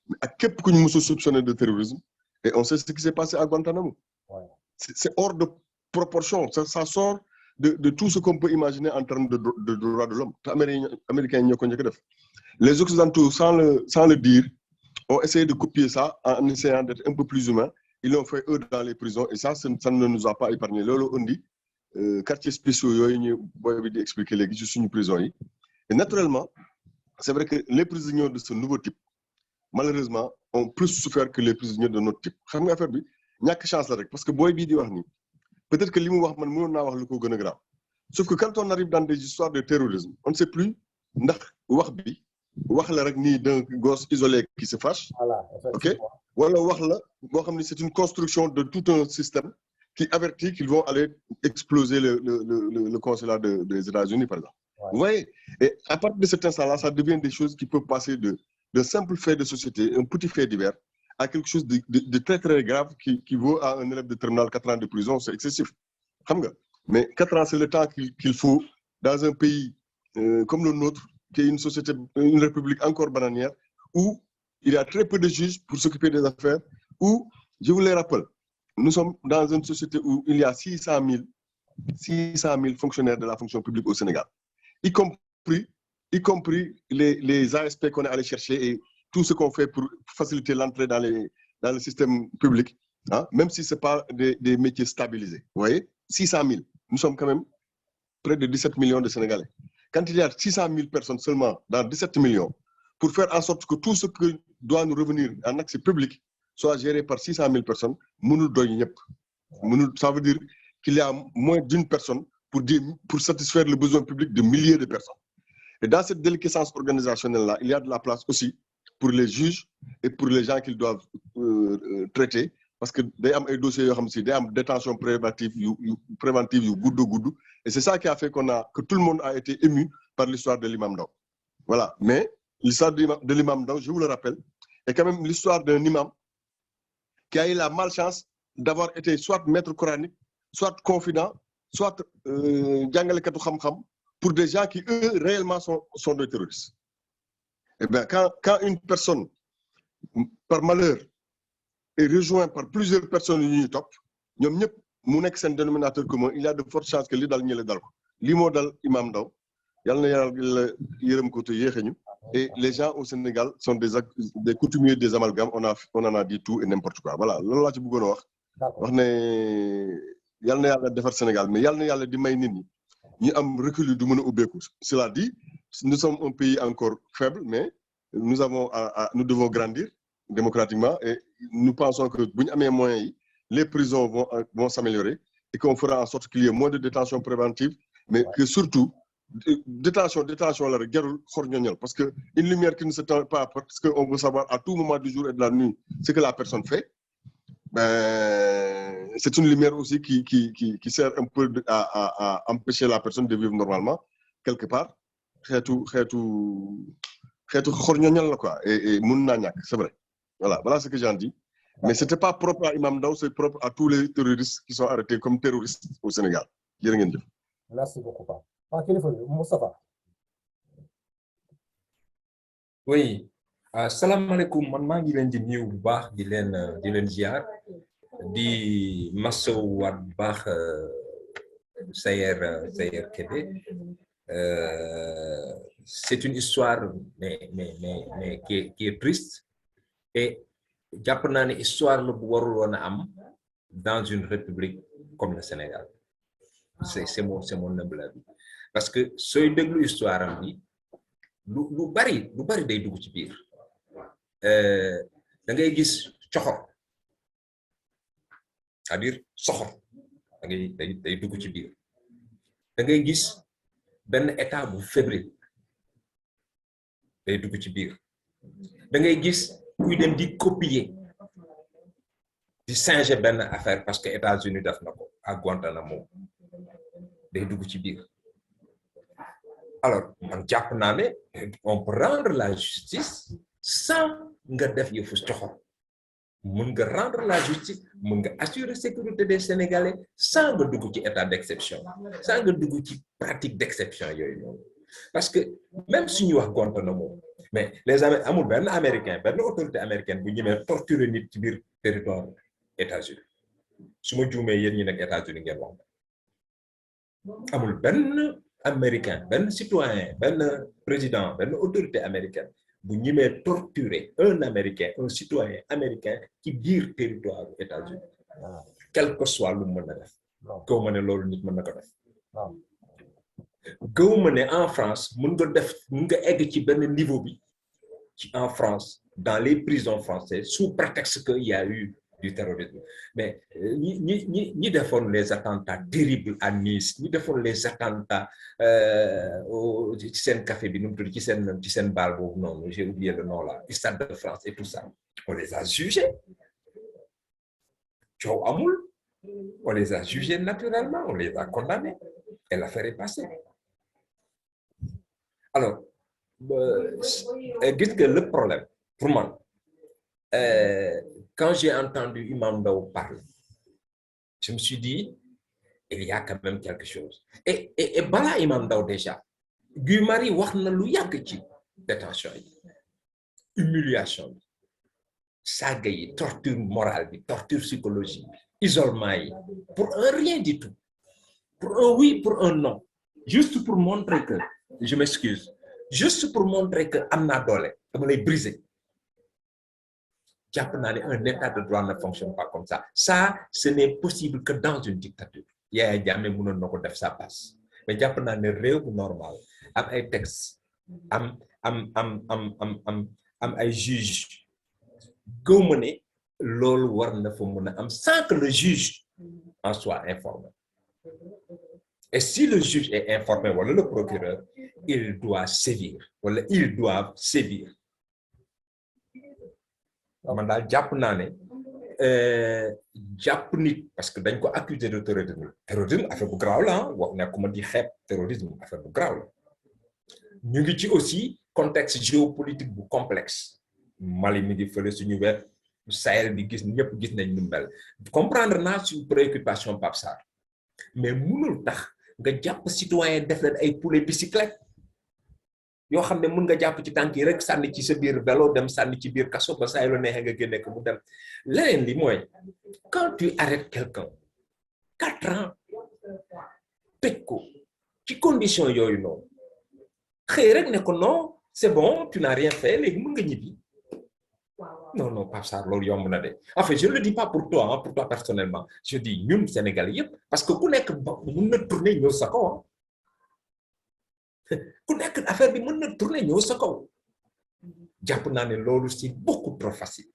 Mais à quel point nous sommes soupçonnés de terrorisme et on sait ce qui s'est passé à Guantanamo. Ouais. C'est hors de proportion, ça sort de tout ce qu'on peut imaginer en termes de droits de l'homme. Les Occidentaux, sans le dire, ont essayé de copier ça en essayant d'être un peu plus humains. Ils l'ont fait eux dans les prisons et ça ne nous a pas épargné. Lolo on dit, quartiers spéciaux, ils ont expliqué les gestions de prison. Et naturellement, c'est vrai que les prisonniers de ce nouveau type, malheureusement, ont plus souffert que les prisonniers de notre type. Il n'y a que chance là, parce que Boy Bidi dit, peut-être que li mu wax man mënoon naa wax lu ko gën a grave sauf que quand on arrive dans des histoires de terrorisme on ne sait plus ndax wax la rek nii d'un gosse isolé qui se fâche. Voilà, ok wala wax la boo xam ne c'est une construction de tout un système qui avertit qu'ils vont aller exploser le consulat des États-Unis par exemple. Ouais. Vous voyez, et à partir de cet instant-là ça devient des choses qui peuvent passer de simples faits de société, un petit fait divers, à quelque chose de très très grave qui vaut à un élève de terminale 4 ans de prison, c'est excessif. Mais 4 ans, c'est le temps qu'il faut dans un pays comme le nôtre, qui est une société, une république encore bananière, où il y a très peu de juges pour s'occuper des affaires, où, je vous le rappelle, nous sommes dans une société où il y a 600 000 fonctionnaires de la fonction publique au Sénégal, y compris les ASP qu'on est allé chercher et tout ce qu'on fait pour faciliter l'entrée dans le système public, hein, même si ce n'est pas des métiers stabilisés. Vous voyez, 600 000. Nous sommes quand même près de 17 millions de Sénégalais. Quand il y a 600 000 personnes seulement dans 17 millions, pour faire en sorte que tout ce qui doit nous revenir en accès public soit géré par 600 000 personnes, ça veut dire qu'il y a moins d'une personne pour satisfaire le besoin public de milliers de personnes. Et dans cette déliquescence organisationnelle-là, il y a de la place aussi pour les juges et pour les gens qu'ils doivent traiter. Parce que day am ay dossiers yoo xam si day am détention préventive yu gudd. Et c'est ça qui a fait que tout le monde a été ému par l'histoire de l'imam Ndao. Voilà. Mais l'histoire de l'imam Ndao, je vous le rappelle, est quand même l'histoire d'un imam qui a eu la malchance d'avoir été soit maître coranique, soit confident, soit jàngalekatu xam-xam pour des gens qui, eux, réellement sont des terroristes. Eh bien, quand une personne, par malheur, est rejoint par plusieurs personnes yu ñuy topp ñoom ñëpp mu nekk seen dénominateur commun, il y a de fortes chances que li dal ñële dal ko lii moo dal imam Ndao yàlla na yàlla yërëm ko te yéexe ñu. Et les gens au Sénégal sont des coutumiers des amalgames, on en a dit tout et n'importe quoi. Voilà, loolu laa ci bëggoon a wax ne yàlla na yàlla defar Sénégal mais yàlla na yàlla di may nit ñi ñu am recul yu du mën a ubbeeku. Cela dit, nous sommes un pays encore faible, mais nous devons grandir démocratiquement et nous pensons que bu ñu amee moyens yi les prisons vont s'améliorer et qu'on fera en sorte qu'il y ait moins de détention préventive, mais que surtout détention la rek jarul xor ñoñal parce que une lumière qui ne s'éteint pas parce que on veut savoir à tout moment du jour et de la nuit ce que la personne fait. Ben, c'est une lumière aussi qui sert un peu à empêcher la personne de vivre normalement quelque part. xeetu xor ñoñal la quoi et mun naa ñàkk, c'est vrai. Voilà ce que j'en dis. Mais c'était pas propre à Imam Ndao, c'est propre à tous les terroristes qui sont arrêtés comme terroristes au Sénégal. Jërë ngeen jëf. Merci beaucoup Pape. Kilifa Moustapha. Oui, asalaamaaleykum, man maa ngi leen di nuyu bu baax di leen ziar di masawaat bu baax Sayer Kébé. C'est une histoire mais qui est triste et jàpp naa ne histoire la bu warul woon a am dans une république comme le Sénégal. C'est mon humble avis parce que sooy déglu histoire am bi lu bari day dugg ci biir da ngay gis coxor c'est-à-dire soxor day dugg ci biir da ngay gis benn état bu fébrile day dugg ci biir da ngay gis kuy dem di copier di singer benn affaire parce que États-Unis def na ko à Guantanamo day dugg ci biir. Alors man jàpp naa ne on peut rendre la justice sans nga def yëfu coxor mun nga rendre la justice mun nga assurer sécurité des Sénégalais sans nga dugg ci état d'exception sans nga dugg ci pratique d'exception yooyu noonu parce que même suñu wax Guantanamo mais les amul benn américain benn autorité américaine bu ñemee torturer nit ci biir territoire États-Unis su ma juumee yéen ñi nekk États-Unis ngeen wax amul benn américain benn citoyen benn président benn autorité américaine bu ñemee torturer un américain un citoyen américain ci biir territoire bu États-Unis quel que soit lu mën a def gaw ma ne loolu nit mën na ko def gaw ma ne en France mun nga egg ci benn niveau bi ci en France dans les prisons françaises sous prétexte que il y a eu du terrorisme mais ñi defoon les attentats terribles à Nice ñi defoon les attentats ci seen café bi nu mu tudd ci seen baal boobu noonu j'ai oublié le nom là Stade de France et tout ça on les a jugés coow amul on les a jugés naturellement on les a condamnés et l'affaire est passée alors gis nga le problème pour moi quand j'ai entendu Imam Ndao parler, je me suis dit, il y a quand même quelque chose. Et bala Imam Ndao déjà, Guy Marius wax na lu yàgg ci détention yi, humiliation bi, saaga yi, torture morale bi, torture psychologique bi, isolement yi, pour un rien du tout, pour un oui, pour un non, juste pour montrer que, je m'excuse, juste pour montrer que am naa doole, dama lay briser. jàpp naa ne un état de droit ne fonctionne pas comme ça. Ça, ce n'est possible que dans une dictature. Yaya Jammeh mënoon na ko def ça passe. Mais jàpp naa ne réew bu normal am ay textes am ay juges gëw ma ne loolu war na fa mën a am sans que le juge en soit informé. Et si le juge est informé, voilà le procureur, il doit sévir, voilà, ils doivent sévir. Man daal jàpp naa ne jàpp nit parce que dañ ko accusé de terrorisme. Terrorisme affaire bu graaw la wax nekkuma di xeeb terrorisme affaire bu graaw la. Ñu ngi ci aussi contexte géopolitique bu complexe. Mali mi ngi fële suñu wet Sahel bi gis ñëpp gis nañ ñu mel. Comprendre naa suñu préoccupation Pape Sarr mais mënul tax nga jàpp citoyen def leen ay poulet bicyclette yoo xam ne mën nga jàpp ci tànk yi rek sànni ci sa biir vélo dem sànni ci biir kaso ba saa yu la neexee nga génne ko mu dem leneen li mooy quand tu arrêtes quelqu'un 4 ans tëj ko ci condition yooyu noonu xëy rek ne ko non c'est bon tu n'as rien fait léegi mën nga ñibbi non Pape Sarr loolu yomb na de en fait je ne le dis pas pour toi personnellement je dis ñun Sénégalais yëpp parce que ku nekk mën na tourner ñëw sa kaw ku nekk affaire bi mën na tourner ñëw sa kaw jàpp naa ne loolu c'est beaucoup trop facile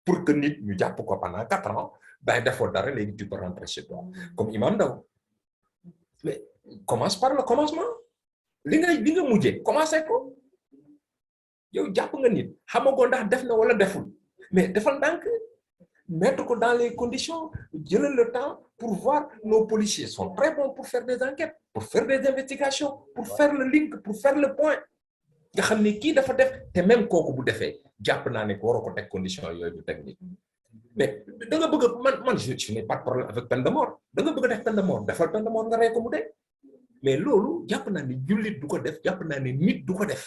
pour que nit ñu jàpp ko pendant 4 ans ben defoo dara léegi tu peux rentrer chez toi comme Imam Ndao mais commence par le commencement li nga mujjee commencé ko yow jàpp nga nit xamagoo ndax def na wala deful mais defal ndànk mettre ko dans les conditions jëlal le temps pour voir nos policiers sont très bons pour faire des enquêtes pour faire des investigations pour faire le link pour faire le point nga xam ne kii dafa def te même kooku bu defee jàpp naa ne waroo ko teg condition yooyu du teg nit mais da nga bëgg man je n'ai pas de problème avec peine de mort da nga bëgg a def peine de mort defal peine de mort nga rey ko mu dee mais loolu jàpp naa ne jullit du ko def jàpp naa ne nit du ko def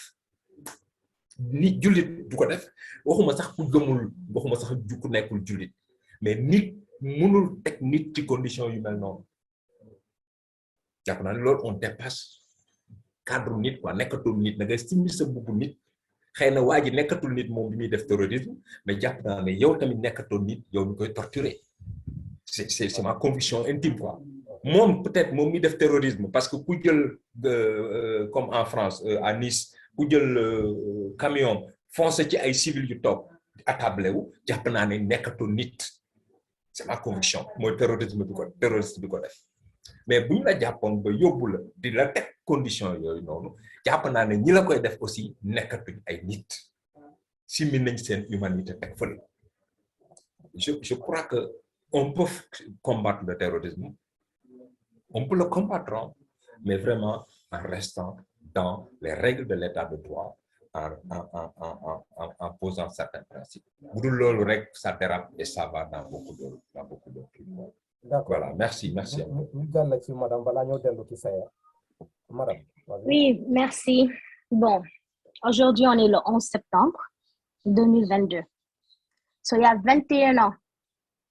nit jullit du ko def waxuma sax ku gëmul waxuma sax ku nekkul jullit mais nit mënul teg nit ci condition yu mel noonu jàpp naa ne loolu on dépasse cadre nit quoi nekkatul nit da ngay simmi sa bubbu nit xëy na waa ji nekkatul nit moom bi muy def terrorisme mais jàpp naa ne yow tamit nekkatul nit yow ñu koy torturer c'est ma conviction intime quoi moom peut-être moom mi def terrorisme parce que ku jël comme en France à Nice ku jël camion foncé ci ay civils yu toog attablé wu jàpp naa ne nekkatul nit c'est ma conviction mooy terrorisme terroriste bi ko def mais bu ñu la jàppoon ba yóbbu la di la teg condition yooyu noonu jàpp naa ne ñi la koy def aussi nekkatuñ ay nit simi nañ seen humanité teg fële je crois que on peut combattre le terrorisme on peut le combattre mais vraiment en restant dans les règles de l'état de droit en posant certains principes. Ça dérape et ça va dans beaucoup d'autres trucs. Voilà, merci. Madame. Oui, merci. Bon, aujourd'hui, on est le 11 septembre 2022. So, il y a 21 ans,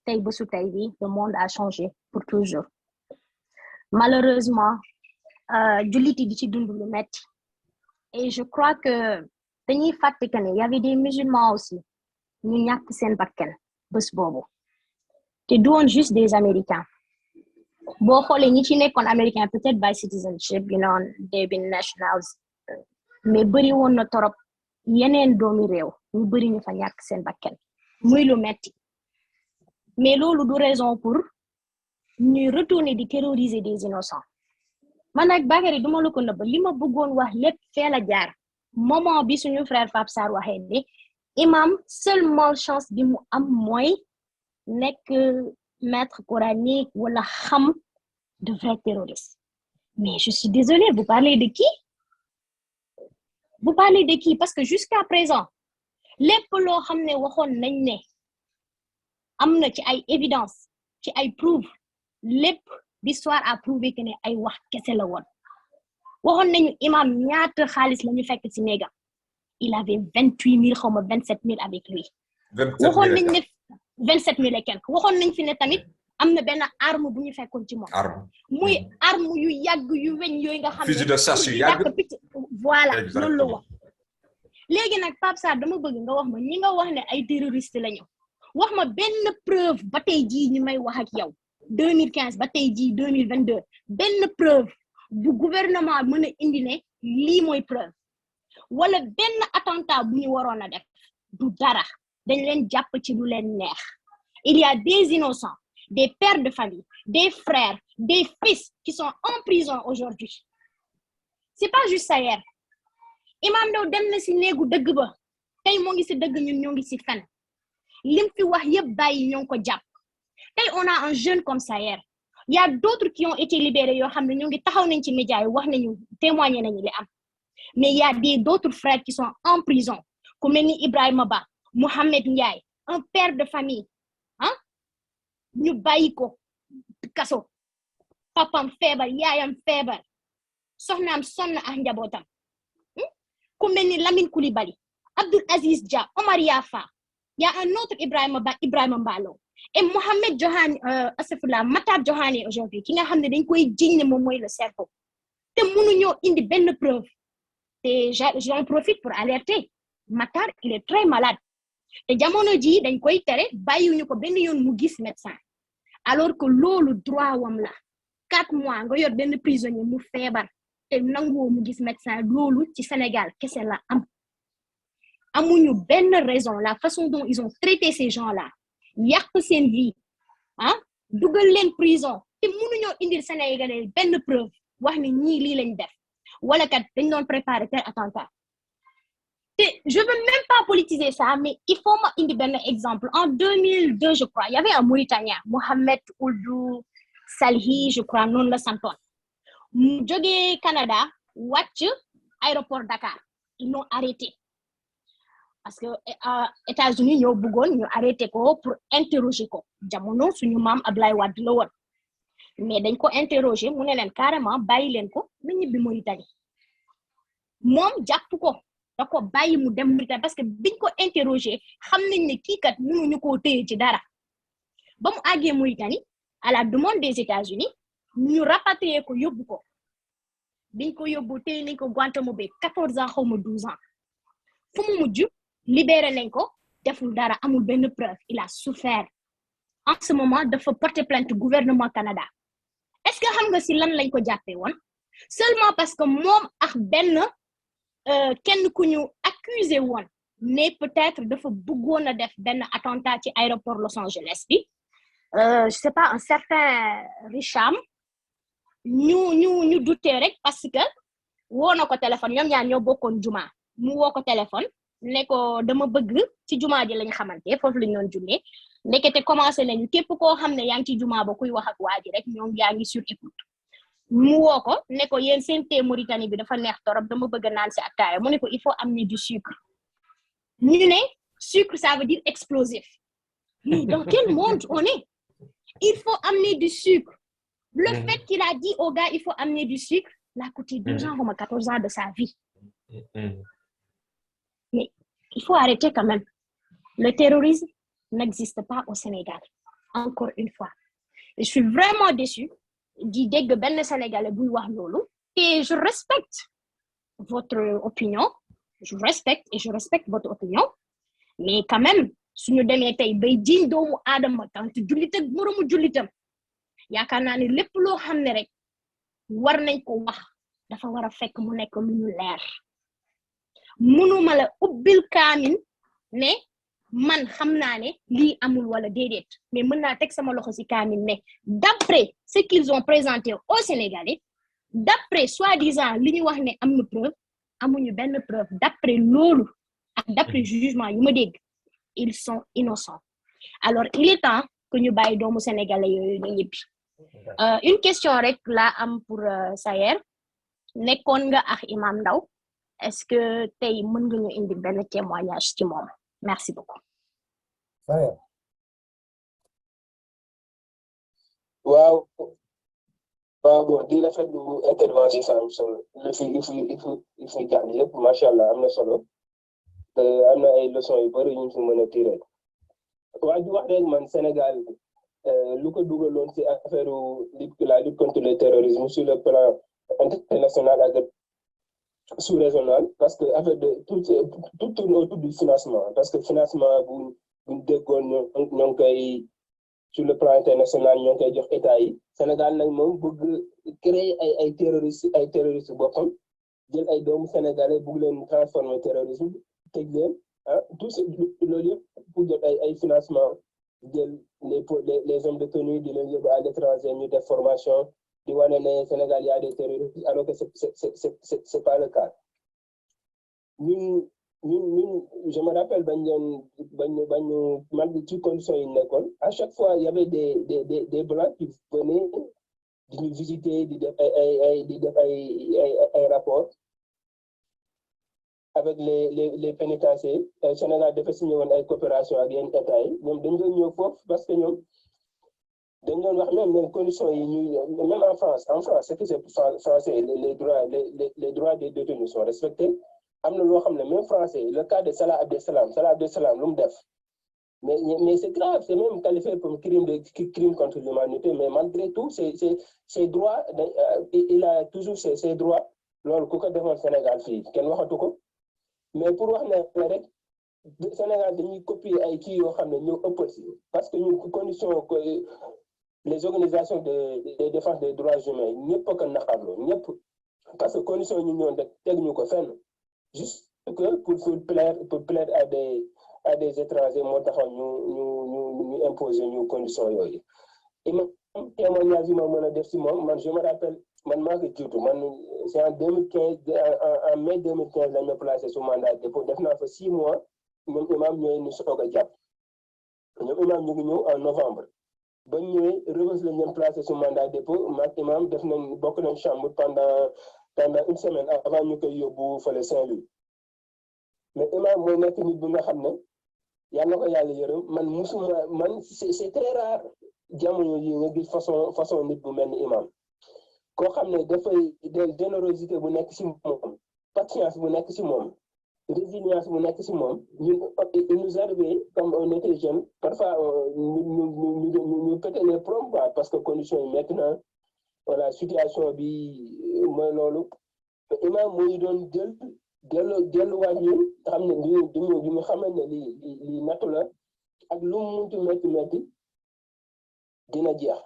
le monde a changé pour toujours. Malheureusement, et je crois que il y avait des musulmans aussi. Nous n'y a pas de bakkan bés bobu. Te doon juste des Américains. Bo xolé ñi ci nekkon Américain peut-être by citizenship, you know, they've been nationals. Mais bari won na torop yeneen doomi réew ñu bari ñu fa ñak seen bakkan. Muy lu metti. Mais lolu du raison pour ñu retourner di terroriser des innocents. Man nak Bakary duma la ko neub li ma bëggoon wax lépp fee la jaar moment bi suñu frère Pape Sarr waxee ne imam seule malchance bi mu am mooy nekk maître coranique wala xam de vrais terroristes. Mais je suis désolée, vous parlez de qui? Vous parlez de qui? Parce que jusqu'à présent lépp loo xam ne waxoon nañ ne am na ci ay évidence ci ay preuve lépp l'histoire a prouvé que ne ay wax kese la woon waxoon nañu imam ñaata xaalis la ñu fekk ci néegam il avait 28 000 xaw ma 27 000 avec lui. waxoon nañ ne 27 000 et quelque waxoon nañ fi ne tamit am na benn arme bu ñu fekkoon ci moom. muy arme yu yàgg yu weñ yooyu nga xam ne. fusil de chasse yu yàgg voilà loolu la wax. léegi nag Pape Sarr dama bëgg nga wax ma ñi nga wax ne ay terroriste lañu wax ma benn preuve ba tey jii ñu may wax ak yow 2015 ba tey jii 2022 benn preuve bu gouvernement mën a indi ne lii mooy preuve wala benn attentat bu ñu waroon a def du dara dañ leen jàpp ci lu leen neex il y a des innocents des pères de famille, des frères, des fils qui sont en prison aujourd'hui. C'est pas juste Sayer. Imam Ndao dem na si néegu dëgg ba tey moo ngi si dëgg ñun ñoo ngi si fen lim fi wax yëpp bàyyi ñoo ngi ko jàpp tey on a un jeune comme Sayer. Il y a d'autres qui ont été libérés yoo xam ne ñoo ngi taxaw nañ ci média yi wax nañu témoigner nañu li am mais il y a d'autres frères qui sont en prison ku mel ni Ibrahima Ba, Mohamed Ndiaye, un père de famille ah ñu bàyyi ko kaso papam feebar yaayam feebar soxnaam sonn ak njabootam ku mel ni Lamine Coulibaly, Abdul Aziz Dia, Omar Yafa, il y a un autre Ibrahima Ba, Ibrahima Mbalo et Mohamed Johani asafula Matar Johani aujourd'hui ki nga xam ne dañ koy jiñ ne moom mooy le cerveau te mënuñoo indi benn preuve te j'en profite pour alerter Matar il est très malade te jamono ji dañ koy tere bàyyiwuñu ko benn yoon mu gis médecin alors que loolu droit wam la 4 mois nga yor benn prisonnier mu feebar te nanguwoo mu gis médecin loolu ci Sénégal kese la amuñu benn raison la façon dont ils ont traité ces gens-là yàq seen vie ah dugal leen prison te mënuñoo indil Sénégalais benn preuve wax ni ñii lii lañ def wala kat dañ doon préparer tel attentat te je veux même pas politiser ça mais il faut ma indi benn exemple en 2002 je crois il y avait un Mauritanien Mohamed Ould Salhi je crois noonu la santoon mu jógee Canada wàcc aéroport Dakar ils l'ont arrêté parce que États-Unis ñoo bëggoon ñu arrêté ko pour interroger ko jamono suñu maam Ablaye Wade la woon mais dañ ko interroger mu ne leen carrément bàyyi leen ko na ñibbi Mauritanie moom jàpp ko da ko bàyyi mu dem Mauritanie parce que biñ ko interroger xam nañ ne kii kat mënuñu koo téye ci dara ba mu àggee Mauritanie à la demande des États-Unis ñu rapatrier ko yóbbu ko biñ ko yóbbu téye nañ ko Guantanamo Bay 14 ans xaw ma 12 ans fu mu mujj libéré nañ ko deful dara amul benn preuve il a souffert en ce moment dafa porter plainte gouvernement Canada est-ce que xam nga si lan lañ ko jàppee woon seulement parce que moom ak benn kenn ku ñu accusé woon mais peut-être dafa bëggoon a def benn attentat ci aéroport Los Angeles bi je sais pas un certain Richam ñu douté rek parce que woo na ko téléphone ñoom ñaar ñoo bokkoon juma mu woo ko téléphone ne ko dama bëgg ci juma ji lañ xamante foofu lañ doon jullee ndekete commencé nañu képp koo xam ne yaa ngi ci juma ba kuy wax ak waa ji rek ñoom yaa ngi sur écoute mu woo ko ne ko yéen seen thé Mauritanie bi dafa neex torop dama bëgg naan si ataaya mu ne ko il faut amener du sucre ñu ne sucre ça veut dire explosif mais dans quel monde on est il faut amener du sucre le fait qu'il a dit au gars il faut amener du sucre l'a coûté 12 ans ou 14 ans de sa vie mais il faut arrêter quand même le terrorisme n'existe pas au Sénégal encore une fois je suis vraiment déçue di dégg benn Sénégalais buy wax loolu et je respecte votre opinion je respecte et je respecte votre opinion mais quand même suñu demee tey bay jiñ doomu aadama tant jullit ak moromu jullitam yaakaar naa ne lépp loo xam ne rek war nañ ko wax dafa war a fekk mu nekk lu ñu leer mënuma la ubbil kaamin ne man xam naa ne lii amul wala déedéet mais mën naa teg sama loxo ci kaamin ne d'après ce qu'ils ont présenté aux Sénégalais d'après soi-disant li ñu wax ne am na preuve amuñu benn preuve d'après loolu ak d'après jugement yu ma dégg ils sont innocents alors il est temps que ñu bàyyi doomu Sénégalais yooyu ñu ñibbi une question rek laa am pour Sayer nekkoon nga ak Imam Ndao est-ce que tey mën nga ñu indi benn témoignage ci moom merci beaucoup. Sayer. waaw bon di rafetlu intervention sam solo il faut jàng yëpp macha allah am na solo te am na ay leçons yu bari ñu fi mën a tirer waa di wax rek man Sénégal lu ko dugaloon ci affaire la lutte contre le terrorisme sur le plan international ak sous-régional parce que affaire de tout tourne autour du financement parce que financement buñ déggoon ñoo ngi koy sur le plan international ñoo ngi koy jox état yi Sénégal nag moom bëgg créer ay terroristes boppam jël ay doomu sénégalais bëgg leen transformer terrorisme tëj leen tout ce loolu yëpp pour jot ay financement jël les hommes de tenue di leen yóbbu à l'étranger ñu def formation di wane ne Sénégal y a des terroristes alors que c'est pas le cas ñun je me rappelle malgré toutes conditions yi nekkoon à chaque fois il y avait des blancs qui venaient di ñu visiter di def ay rapports avec les pénitenciers Sénégal dafa signé woon ay coopération ak yenn état yi ñoom dañ doon ñëw foofu parce que ñoom dañ doon wax même conditions yi même en France c'est que c'est français les droits des détenus sont respectés am na loo xam ne même français le cas de Salah Abdeslam lu mu def mais c'est grave, c'est même qualifié comme crime contre l'humanité, mais malgré tout, ses droits, il a toujours ses droits. Loolu ku ko defoon Sénégal fii kenn waxatu ko mais pour wax ne rek Sénégal dañuy copier ay kii yoo xam ne ñoo ëpp si parce que ñu condition les organisations de défense des droits humains ñëpp a ko naqarlu ñëpp parce que condition ñu ñoon rek teg ñu ko fenn juste que pour plaire à des étrangers moo taxoon ñu imposer ñu condition yooyu imam témoignage yi ma mën a def si moom man je me rappelle man maa ko jiitu man c'est en 2015 en mai 2015 lañ ma placé sous mandat de dépôt def naa fa 6 mois ñoom imam ñooy ñu soog a jàpp ñoom imam ñu ngi ñëw en novembre ba ñëwee Rebeuss lañ leen placé sous mandat de dépôt maag imam def nañ bokk nañ chambre pendant une semaine avant ñu koy yóbbu fële Saint-Louis mais imam mooy nekk nit bi nga xam ne yàlla na ko yàlla yërëm man c'est très rare jamono yi nga gis façon nit bu mel ni imam koo xam ne dafay générosité bu nekk si moom patience bu nekk si moom résilience bu nekk si moom ñun il nous arrivait comme on était jeune parfois ñu péter les plombs parce que condition yi nekk na voilà situation bi mooy loolu imam muy doon delluwaat ñu xam ne ñu xamal ne lii nattu la ak lu mu munti metti dina jeex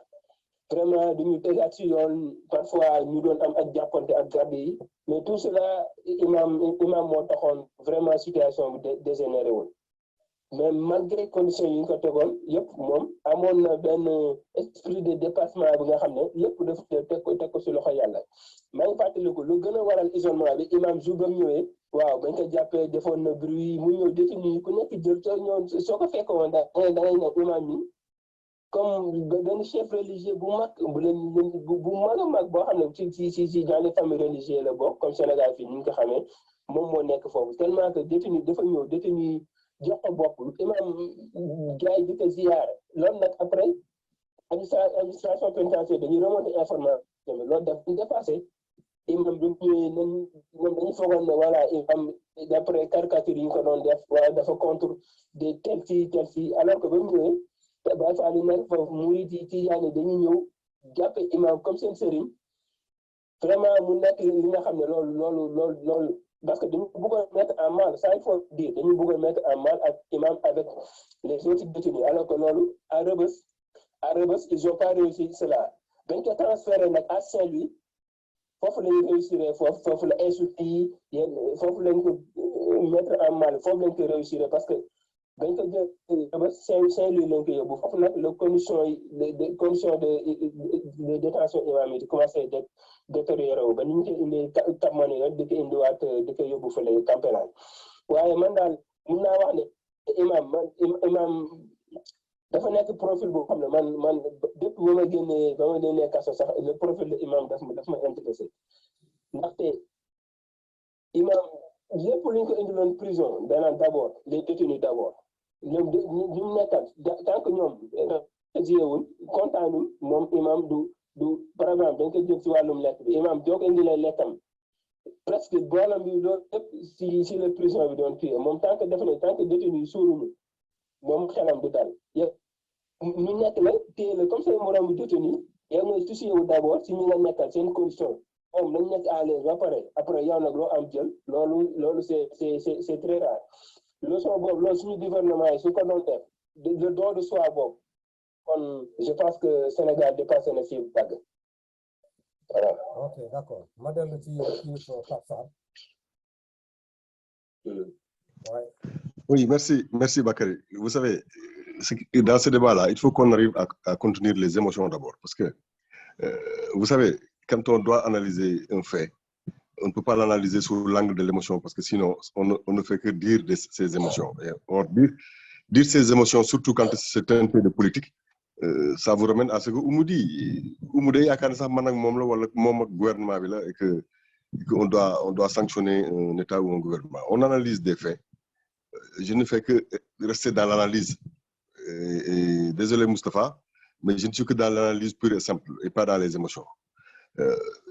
vraiment duñu tegaat si yoon parfois ñu doon am ak jàppante ak garde yi mais tout cela imam moo taxoon vraiment situation bi dégénéré woon mais malgré conditions yi ñu ko tegoon yëpp moom amoon na benn esprit de dépassement bi nga xam ne lépp dafa teg ko si loxo yàlla maa ngi fàttaliku lu gën a waral isolement bi imam jour ba mu ñëwee waaw bañ ko jàppee defoon na bruit mu ñëw détenu ku nekk jël ca ñoom soo ko fekkoon da ngay ne imam mi comme benn chef religieux bu mag bu mag a mag boo xam ne ci dans les familles religieuses la bokk comme Sénégal fii ni ñu ko xamee moom moo nekk foofu tellement que détenu dafa ñëw détenu jox ko bopp imam gars yi di ko ziyaar loolu nag après administration pénitentiaire dañuy remonter information loolu daf ñu dépassé imam bi ñëwee ñoom dañu foogoon ne voilà imam d'après caricature yi ñu ko doon def waaye dafa contre des tel ci alors que ba mu ñëwee Baay Faal yi nekk foofu murid yi Tijaan yi dañuy ñëw jàppe imam comme seen sëriñ vraiment mu nekk li nga xam ne loolu parce que dañu bëggoon mettre en mal ça il faut dire dañu bëggoon mettre en mal ak imam avec les autres détenus alors que loolu à Rebeuss ils ont pas réussi cela dañ ko transféré nag à Saint-Louis foofu lañu réussir foofu la insulte yi foofu lañ ko mettre en mal foofu lañ ko réussir parce que dañ ko jël Rebeuss Saint-Louis lañ ko yóbbu foofu nag les conditions de détention imam yi commencé détérioré wu ba ni ñu koy indi tamani rek di ko indiwaat di ko yóbbu fële campénal waaye man daal mun naa wax ne imam dafa nekk profil boo xam ne man depuis ba ma génnee kaso sax le profil de imam daf ma intéressé ndaxte imam lépp lu ñu ko indiloon prison danaan d'abord les détenus d'abord ñoom ñu nekkal tant que ñoom jiwul kontaanul moom imam du par exemple dañ ko jël ci wàllum lekk bi imam joo ko indilee lekkam presque boolam bi loolu lépp si la prison bi doon tuye moom tant que détenu suuruñu moom xelam du dal ñu nekk la téye la comme say morom bi détenu yow ngay soucié wu d'abord si ñu nga nekkal seen condition moom nañ nekk à l'aise ba pare après yow nag loo am jël loolu c'est très rare leçon boobu loolu suñu gouvernement yi su ko doon def le don de soi boobu kon je pense que Sénégal dépassé na fii tàgg voilà. Ok, d'accord. Ma dellu ci Pape Sarr. Oui, merci Bakary. Vous savez, dans ce débat-là, il faut qu'on arrive à contenir les émotions d'abord. Parce que, vous savez, quand on doit analyser un fait, on ne peut pas l'analyser sous l'angle de l'émotion parce que sinon, on ne fait que dire ces émotions. Et dire ces émotions, surtout quand c'est un peu de politique, ça vous ramène à ce que Oumou dit. Oumou dit, il y a quand même gouvernement et qu'on doit sanctionner un État ou un gouvernement. On analyse des faits. Je ne fais que rester dans l'analyse. Désolé Moustapha, mais je ne suis que dans l'analyse pure et simple et pas dans les émotions.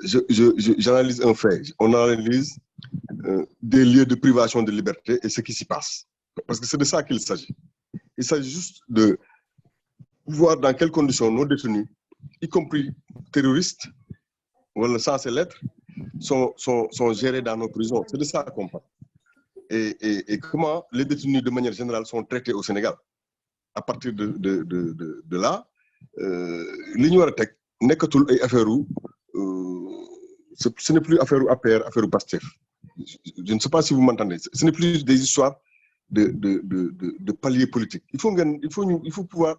J'analyse un fait. On analyse des lieux de privation de liberté et ce qui s'y passe. Parce que c'est de ça qu'il s'agit. Il s'agit juste de voir dans quelles conditions nos détenus, y compris terroristes, ou censés l'être, sont gérés dans nos prisons. C'est de ça qu'on parle. Et comment les détenus de manière générale sont traités au Sénégal. À partir de là, l'Union européenne n'est que tout affaire ce n'est plus affaire APR, affaire Pastef. Je ne sais pas si vous m'entendez. Ce n'est plus des histoires de paliers politiques. Il faut pouvoir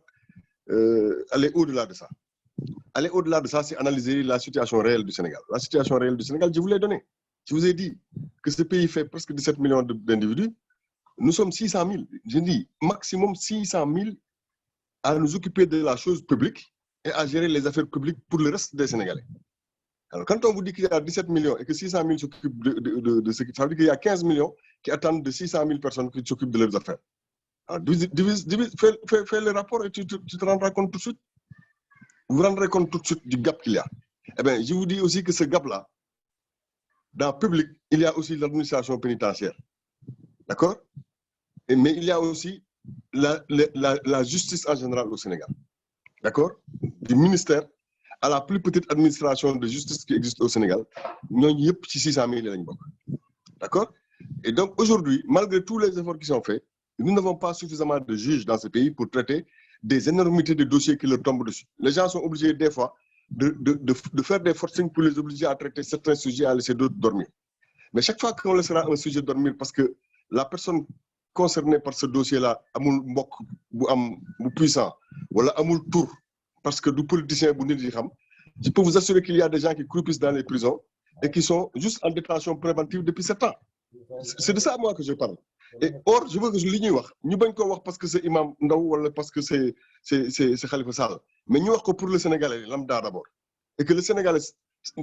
aller au-delà de ça. Aller au-delà de ça, c'est analyser la situation réelle du Sénégal. La situation réelle du Sénégal, je vous l'ai donné. Je vous ai dit que ce pays fait presque 17 millions d'individus. Nous sommes 600 000. Je dis maximum 600 000 à nous occuper de la chose publique et à gérer les affaires publiques pour le reste des Sénégalais. Alors, quand on vous dit qu'il y a 17 millions et que 600 000 s'occupent de ce qui... Ça veut dire qu'il y a 15 millions qui attendent de 600 000 personnes qui s'occupent de leurs affaires. Alors, fais le rapport et tu te rendras compte tout de suite. Vous vous rendrez compte tout de suite du gap qu'il y a. Eh bien, je vous dis aussi que ce gap-là, dans le public, il y a aussi l'administration pénitentiaire. D'accord? Mais il y a aussi la justice en général au Sénégal. D'accord? Du ministère à la plus petite administration de justice qui existe au Sénégal, nous avons 600 000. D'accord? Et donc aujourd'hui, malgré tous les efforts qui sont faits, nous n'avons pas suffisamment de juges dans ce pays pour traiter des énormités de dossiers qui leur tombent dessus. Les gens sont obligés des fois de faire des forcings pour les obliger à traiter certains sujets, à laisser d'autres dormir. Mais chaque fois qu'on laissera un sujet dormir parce que la personne concernée par ce dossier-là amul mbok bu puissant wala amul tour parce que du politicien bu nit yi xam, je peux vous assurer qu'il y a des gens qui croupissent dans les prisons et qui sont juste en détention préventive depuis 7 ans. C'est de ça moi que je parle. Et or je veux que je li wax ñu bañ ko wax parce que c'est Imam Ndaw wala parce que c'est Khalifa Sall, mais ñu wax ko pour le Sénégalais lambda d'abord. Et que le Sénégalais,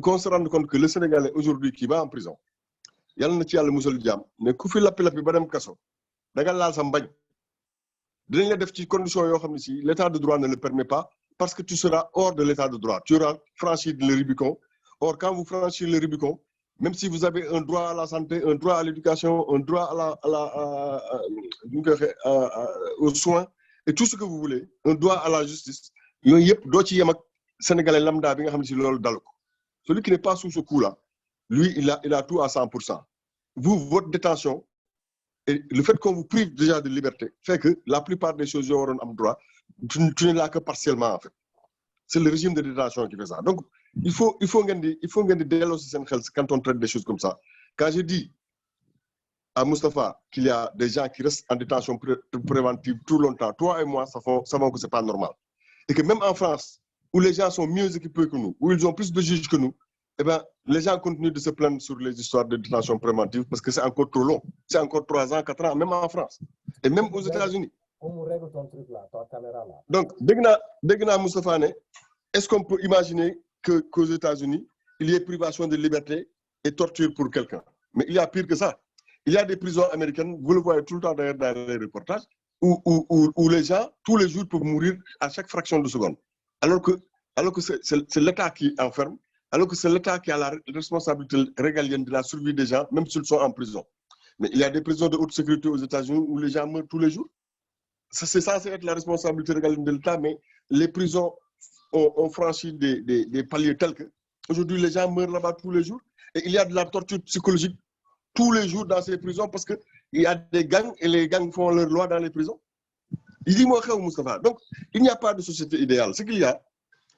qu'on se rende compte que le Sénégalais aujourd'hui qui va en prison, yalla na ci yalla musal jam, mais ku fi lappi ba dem kasso da nga laal sa mbañ dinañ la def ci condition yoo xam ne si l'état de droit ne le permet pas parce que tu seras hors de l'état de droit, tu auras franchi le Rubicon. Or quand vous franchissez le Rubicon, même si vous avez un droit à la santé, un droit à l'éducation, un droit aux soins et tout ce que vous voulez, un droit à la justice, yooyu yëpp doo ci yem ak sénégalais lambda bi nga xam ne si loolu dalu ko. Celui qui n'est pas sous ce coup-là, lui il a tout à 100%. Vous, votre détention et le fait qu'on vous prive déjà de liberté fait que la plupart des choses yoo waroon am droit tu n'es là que partiellement en fait. C'est le régime de détention qui fait ça. Donc il faut ngeen di delloo si seen xel quand on traite des choses comme ça. Quand je dis à Moustapha qu'il y a des gens qui restent en détention préventive tout longtemps, toi et moi savons que c'est pas normal. Et que même en France, où les gens sont mieux équipés que nous, où ils ont plus de juges que nous, eh ben, les gens continuent de se plaindre sur les histoires de détention préventive parce que c'est encore trop long. C'est encore 3 ans, 4 ans, même en France. Et même aux États-Unis. On règle ton truc là, ta caméra là. Donc, Degna Moustapha, est-ce qu'on peut imaginer qu'aux États-Unis, il y ait privation de liberté et torture pour quelqu'un? Mais il y a pire que ça. Il y a des prisons américaines, vous le voyez tout le temps d'ailleurs dans les reportages, où les gens, tous les jours, peuvent mourir à chaque fraction de seconde. Alors que c'est l'État qui enferme, alors que c'est l'État qui a la responsabilité régalienne de la survie des gens, même s'ils sont en prison. Mais il y a des prisons de haute sécurité aux États-Unis où les gens meurent tous les jours. C'est censé être la responsabilité régalienne de l'État, mais les prisons ont franchi des paliers tels que aujourd'hui les gens meurent là-bas tous les jours. Et il y a de la torture psychologique tous les jours dans ces prisons parce qu'il y a des gangs et les gangs font leur loi dans les prisons. Il dit moi, Moustapha. Donc, il n'y a pas de société idéale. Ce qu'il y a,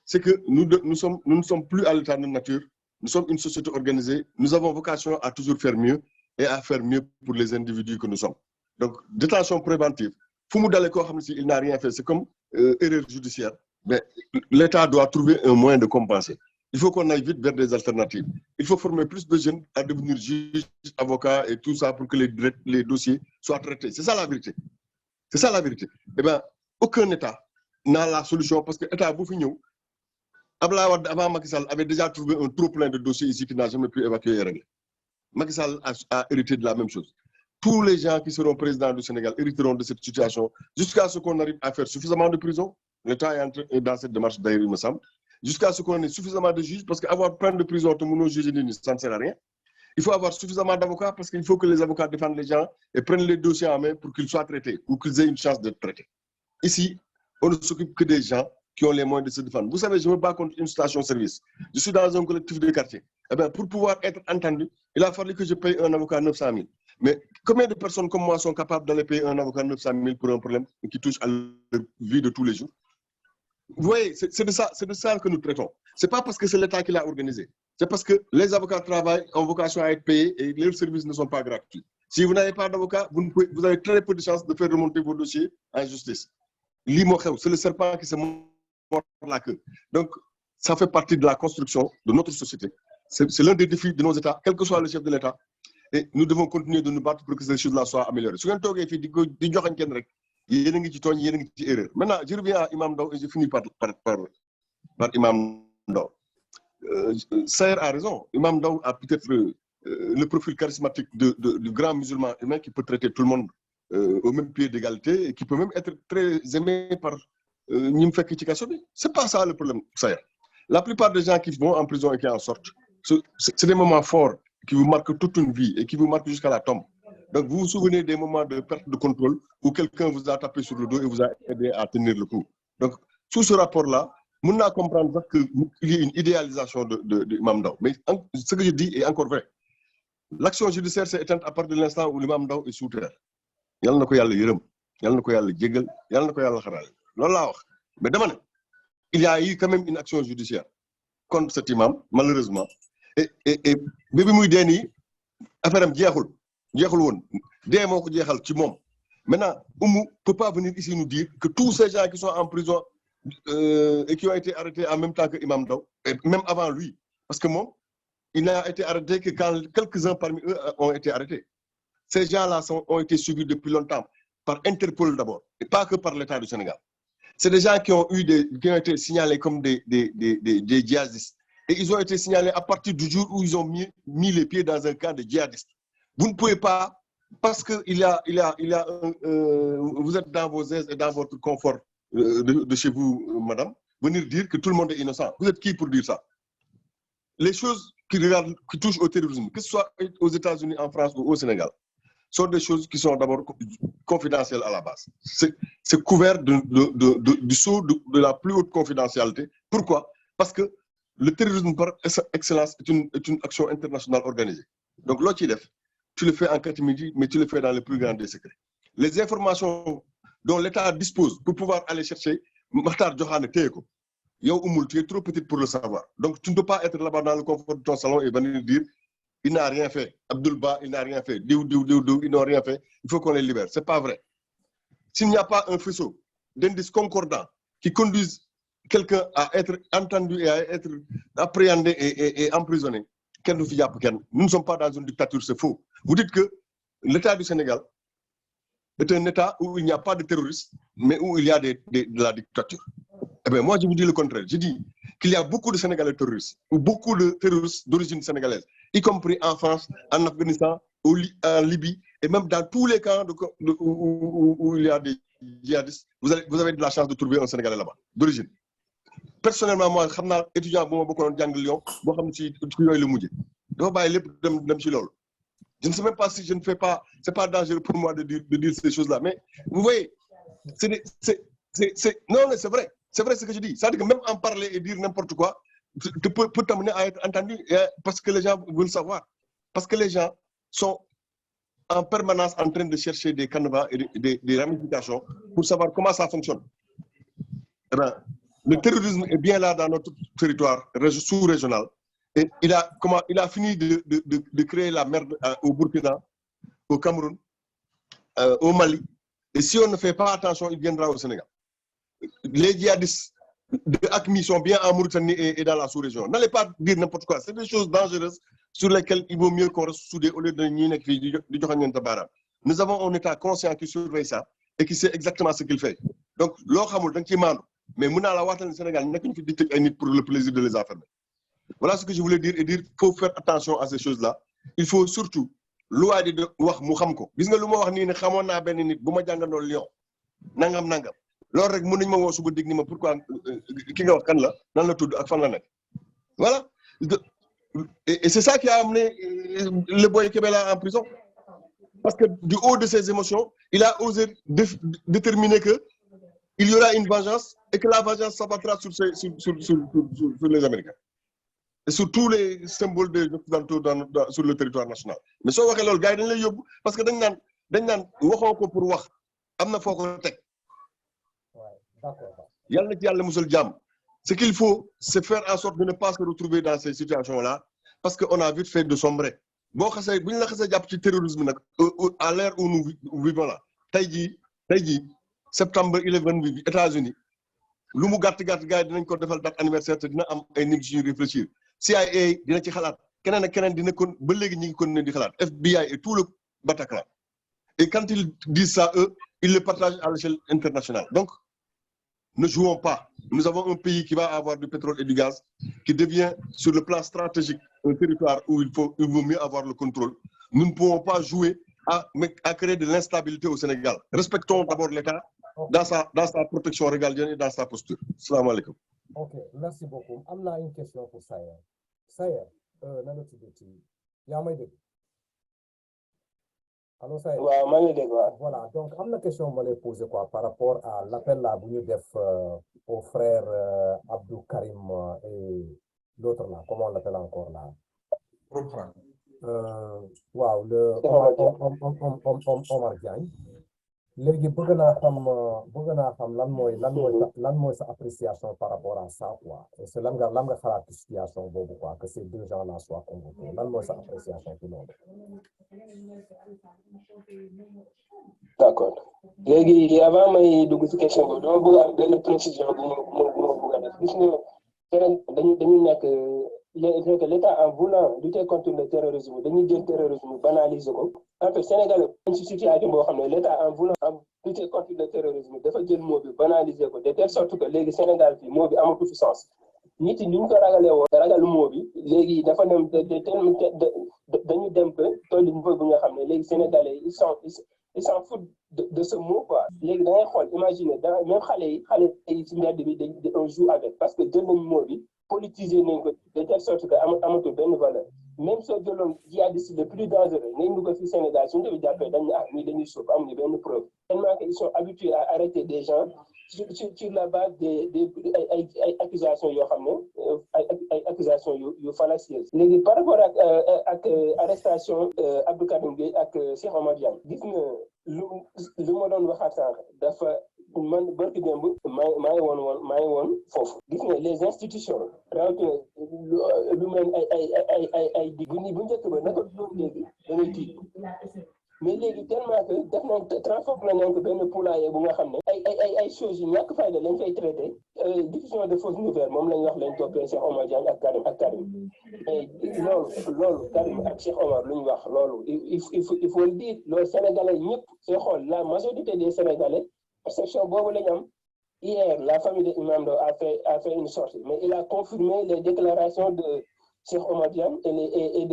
c'est que nous ne sommes plus à l'état de nature. Nous sommes une société organisée. Nous avons vocation à toujours faire mieux et à faire mieux pour les individus que nous sommes. Donc, détention préventive, il n'a rien fait, c'est comme erreur judiciaire. Mais l'État doit trouver un moyen de compenser. Il faut qu'on aille vite vers des alternatives. Il faut former plus de jeunes à devenir juges, avocats et tout ça pour que les dossiers soient traités. C'est ça la vérité. C'est ça la vérité. Eh bien, aucun État n'a la solution parce que l'État, avant Macky Sall avait déjà trouvé un trop plein de dossiers ici qui n'a jamais pu évacuer et régler. Macky Sall a hérité de la même chose. Tous les gens qui seront présidents du Sénégal hériteront de cette situation jusqu'à ce qu'on arrive à faire suffisamment de prisons. L'État est dans cette démarche d'ailleurs, il me semble. Jusqu'à ce qu'on ait suffisamment de juges, parce qu'avoir plein de prisons, tout le monde juge, ça ne sert à rien. Il faut avoir suffisamment d'avocats parce qu'il faut que les avocats défendent les gens et prennent les dossiers en main pour qu'ils soient traités ou qu'ils aient une chance d'être traités. Ici, on ne s'occupe que des gens qui ont les moyens de se défendre. Vous savez, je me bats contre une station-service. Je suis dans un collectif de quartier. Eh bien, pour pouvoir être entendu, il a fallu que je paye un avocat 900 000. Mais combien de personnes comme moi sont capables d'aller payer un avocat 900 000 pour un problème qui touche à leur vie de tous les jours? Vous voyez, c'est de ça que nous traitons. Ce n'est pas parce que c'est l'État qui l'a organisé. C'est parce que les avocats travaillent en vocation à être payés et leurs services ne sont pas gratuits. Si vous n'avez pas d'avocat, vous avez très peu de chances de faire remonter vos dossiers en justice. C'est le serpent qui se mord la queue. Donc, ça fait partie de la construction de notre société. C'est l'un des défis de nos États, quel que soit le chef de l'État. Et nous devons continuer de nous battre pour que ces choses-là soient améliorées. Maintenant, je reviens à Imam Ndao et je finis par Imam Ndao. Saher a raison. Imam Ndao a peut-être le profil charismatique du grand musulman humain qui peut traiter tout le monde au même pied d'égalité et qui peut même être très aimé par Nimfek Chikasobi. C'est pas ça le problème, Saher. La plupart des gens qui vont en prison et qui en sortent, c'est des moments forts qui vous marquent toute une vie et qui vous marquent jusqu'à la tombe. Donc, vous vous souvenez des moments de perte de contrôle où quelqu'un vous a tapé sur le dos et vous a aidé à tenir le coup. Donc, sous ce rapport-là, on a comprendre qu'il y a une idéalisation de Imam Ndao. Mais ce que je dis est encore vrai. L'action judiciaire s'est éteinte à partir de l'instant où l'Imam Ndao est sous terre. Yalla nako yalla yeureum, yalla nako yalla djegal, yalla nako yalla xaral. Lolu la wax. Mais dama ne, il y a eu quand même une action judiciaire contre cet imam, malheureusement. Et bibi muy dé ni affaire am jeexul won dé moko jeexal ci mom. Maintenant, Oumou ne peut pas venir ici nous dire que tous ces gens qui sont en prison et qui ont été arrêtés en même temps que Imam Ndao, et même avant lui, parce que moi, il n'a été arrêté que quand quelques-uns parmi eux ont été arrêtés. Ces gens-là ont été suivis depuis longtemps, par Interpol d'abord, et pas que par l'État du Sénégal. C'est des gens qui ont été signalés comme des djihadistes. Et ils ont été signalés à partir du jour où ils ont mis les pieds dans un camp de djihadistes. Vous ne pouvez pas, parce que vous êtes dans vos aises et dans votre confort de chez vous, madame, venir dire que tout le monde est innocent. Vous êtes qui pour dire ça? Les choses qui touchent au terrorisme, que ce soit aux États-Unis, en France ou au Sénégal, sont des choses qui sont d'abord confidentielles à la base. C'est couvert du sceau de la plus haute confidentialité. Pourquoi? Parce que le terrorisme par excellence est une action internationale organisée. Donc, l'OTIDEF, tu le fais en catimini, mais tu le fais dans les plus grands des secrets. Les informations dont l'État dispose pour pouvoir aller chercher, Makhtar Diokhane Teyeko, Yo Oumoul, tu es trop petite pour le savoir. Donc, tu ne peux pas être là-bas dans le confort de ton salon et venir dire il n'a rien fait. Abdoulba, il n'a rien fait. Diou, ils n'ont rien fait. Il faut qu'on les libère. Ce n'est pas vrai. S'il n'y a pas un faisceau d'indices concordants qui conduisent quelqu'un à être entendu et à être appréhendé et emprisonné, nous ne sommes pas dans une dictature, c'est faux. Vous dites que l'État du Sénégal est un État où il n'y a pas de terroristes, mais où il y a de la dictature. Eh bien, moi, je vous dis le contraire. Je dis qu'il y a beaucoup de Sénégalais terroristes, ou beaucoup de terroristes d'origine sénégalaise, y compris en France, en Afghanistan, en Libye, et même dans tous les camps où il y a des djihadistes, vous avez de la chance de trouver un Sénégalais là-bas, d'origine. Personnellement, moi, je suis un étudiant qui est en Lyon, je suis je ne sais même pas si je ne fais pas, c'est pas dangereux pour moi de dire ces choses-là, mais vous voyez, non, mais c'est vrai ce que je dis. C'est-à-dire que même en parler et dire n'importe quoi, peut t'amener à être entendu parce que les gens veulent savoir. Parce que les gens sont en permanence en train de chercher des canevas et des ramifications pour savoir comment ça fonctionne. Eh bien, le terrorisme est bien là dans notre territoire sous-régional. Et il a fini de créer la merde au Burkina, au Cameroun, au Mali, Et si on ne fait pas attention, il viendra au Sénégal. Les djihadistes de AQMI sont bien en Mauritanie et dans la sous-région. N'allez pas dire n'importe quoi. C'est des choses dangereuses sur lesquelles il vaut mieux qu'on reste soudés au lieu de nous. Nous avons un État conscient qui surveille ça et qui sait exactement ce qu'il fait. Donc, mais le Sénégal n'est pour le plaisir de les affermer. Voilà ce que je voulais dire et dire qu'il faut faire attention à ces choses-là. Il faut surtout, loi de wax mu xam ko. Gis nga luma wax ni ne xamone na ben nit buma jangandol Lyon. Nangam. Lors rek mën nañ ma wo suba dig ni ma pourquoi ki nga wax kan la nan la tudd ak fan la nek. Voilà. Et c'est ça qui a amené le boy Kebela en prison. Parce que du haut de ses émotions, il a osé déterminer que il y aura une vengeance et que la vengeance s'abattra sur les Américains. Et sur tous les symboles des Occidentaux sur le territoire national. Mais si on voit que les gars, parce que dañ nan waxoo ko pour wax am na foo ko teg. Yàlla na ci Yàlla musal jàmm. Ce qu'il faut, c'est faire en sorte de ne pas se retrouver dans ces situations-là, parce qu'on a vite fait de sombrer. Bon, si on a fait du terrorisme à l'ère où nous vivons là, septembre 11 États-Unis, lu mu gàtt gars dinañ ko defal date anniversaire te dina am ay nit yu réfléchir. CIA dina ci xalaat keneen ak keneen dina kon ba léegi ñi ngi continuer di xalaat FBI et tout le Bataclan. Et quand ils disent ça eux, ils le partagent à l'échelle internationale. Donc ne jouons pas. Nous avons un pays qui va avoir du pétrole et du gaz, qui devient sur le plan stratégique un territoire où il vaut mieux avoir le contrôle. Nous ne pouvons pas jouer à créer de l'instabilité au Sénégal. Respectons d'abord l'État dans sa protection régalienne et dans sa posture. Salam alaikum. Ok, merci beaucoup. On a une question pour Sayer. Sayer, Allô, Sayer? Voilà, donc on a une question que je poser par rapport à l'appel à au frère Abdou Karim et l'autre là, comment on l'appelle encore là? Waaw, le Omar Diagne. Léegi bëgg naa xam lan mooy sa appréciation par rapport à ça quoi. Et c'est lan nga xalaat ci situation boobu quoi, que ces deux gens là soient convoqués. Lan mooy sa appréciation ci loolu? D'accord. Léegi avant may dugg ci question boobu dama bëgg am benn précision bu ma bëgg a def. Gis nga keneen dañu nekk l'État en voulant lutter contre le terrorisme dañuy jël terrorisme banaliser ko. En fait Sénégal une situation boo xam ne l'État en voulant lutter contre le terrorisme dafa jël mot bi banaliser ko de telle sorte que léegi Sénégal fii mot bi amatu fi sens. Nit yi ni ñu ko ragalee woon ragal mot bi léegi dafa dem dañu dem ba tollu niveau bi nga xam ne léegi Sénégalais ils s'en foutent de ce mot quoi. Léegi da ngay xool imaginer même xale yi ci mbedd bi on joue avec parce que jël nañu mot bi politiser nañ ko de telle sorte que amatul benn valeur. Même soo jëloon djihadiste le plus dangereux nañ ñu ko fi Sénégal suñu ko jàppee dañ ne ñii dañuy sóob amuñu benn preuve tellement qu'ils sont habitués à arrêter des gens sur la base des accusations yoo xam ne ay accusations yu fallacieuses. Léegi par rapport ak arrestation Abdou Karim Gueye ak Cheikh Omar Diagne gis nga lu ma doon waxaat sànq dafa man barki démb maa ngi woon foofu gis nga les institutions rawatina lu mel ay bu njëkk ba naka doon léegi da ngay tiit mais léegi tellement que def nañ transformé nañ ko benn poulailler bu nga xam ne ay choses yu ñàkk fayda lañ fay traité diffusion de fausses nouvelles moom lañ wax lañ toppee Cheikh Omar Diagne ak Karim loolu Karim ak Cheikh Omar lu ñu wax loolu il faut le dire loolu Sénégalais ñëpp sooy xool la majorité des Sénégalais perception boobu lañ am. Hier la famille de Imam Ndao a fait une sortie mais il a confirmé les déclarations de Cheikh Omar Diagne et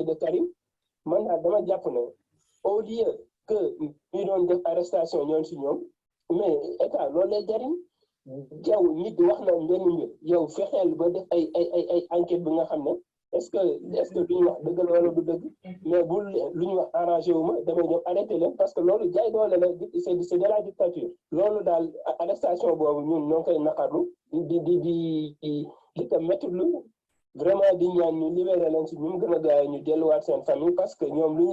de Karim man daal dama jàpp ne au lieu que ñu doon def arrestation ñoom si ñoom mais état loolu lay jariñ jaww nit wax na benn mbir yow fexeel ba def ay enquête bi nga xam ne est-ce que lu ñu wax dëgg la wala du dëgg mais bu lu ñu wax arrangé wu ma damay dem arrêté leen parce que loolu jaay doole la c'est de la dictature loolu daal arrestation boobu ñun ñoo ngi koy naqarlu di ko métti lu vraiment di ñaan ñu libéré leen si ñu mu gën a gaaw ñu delluwaat seen famille parce que ñoom lu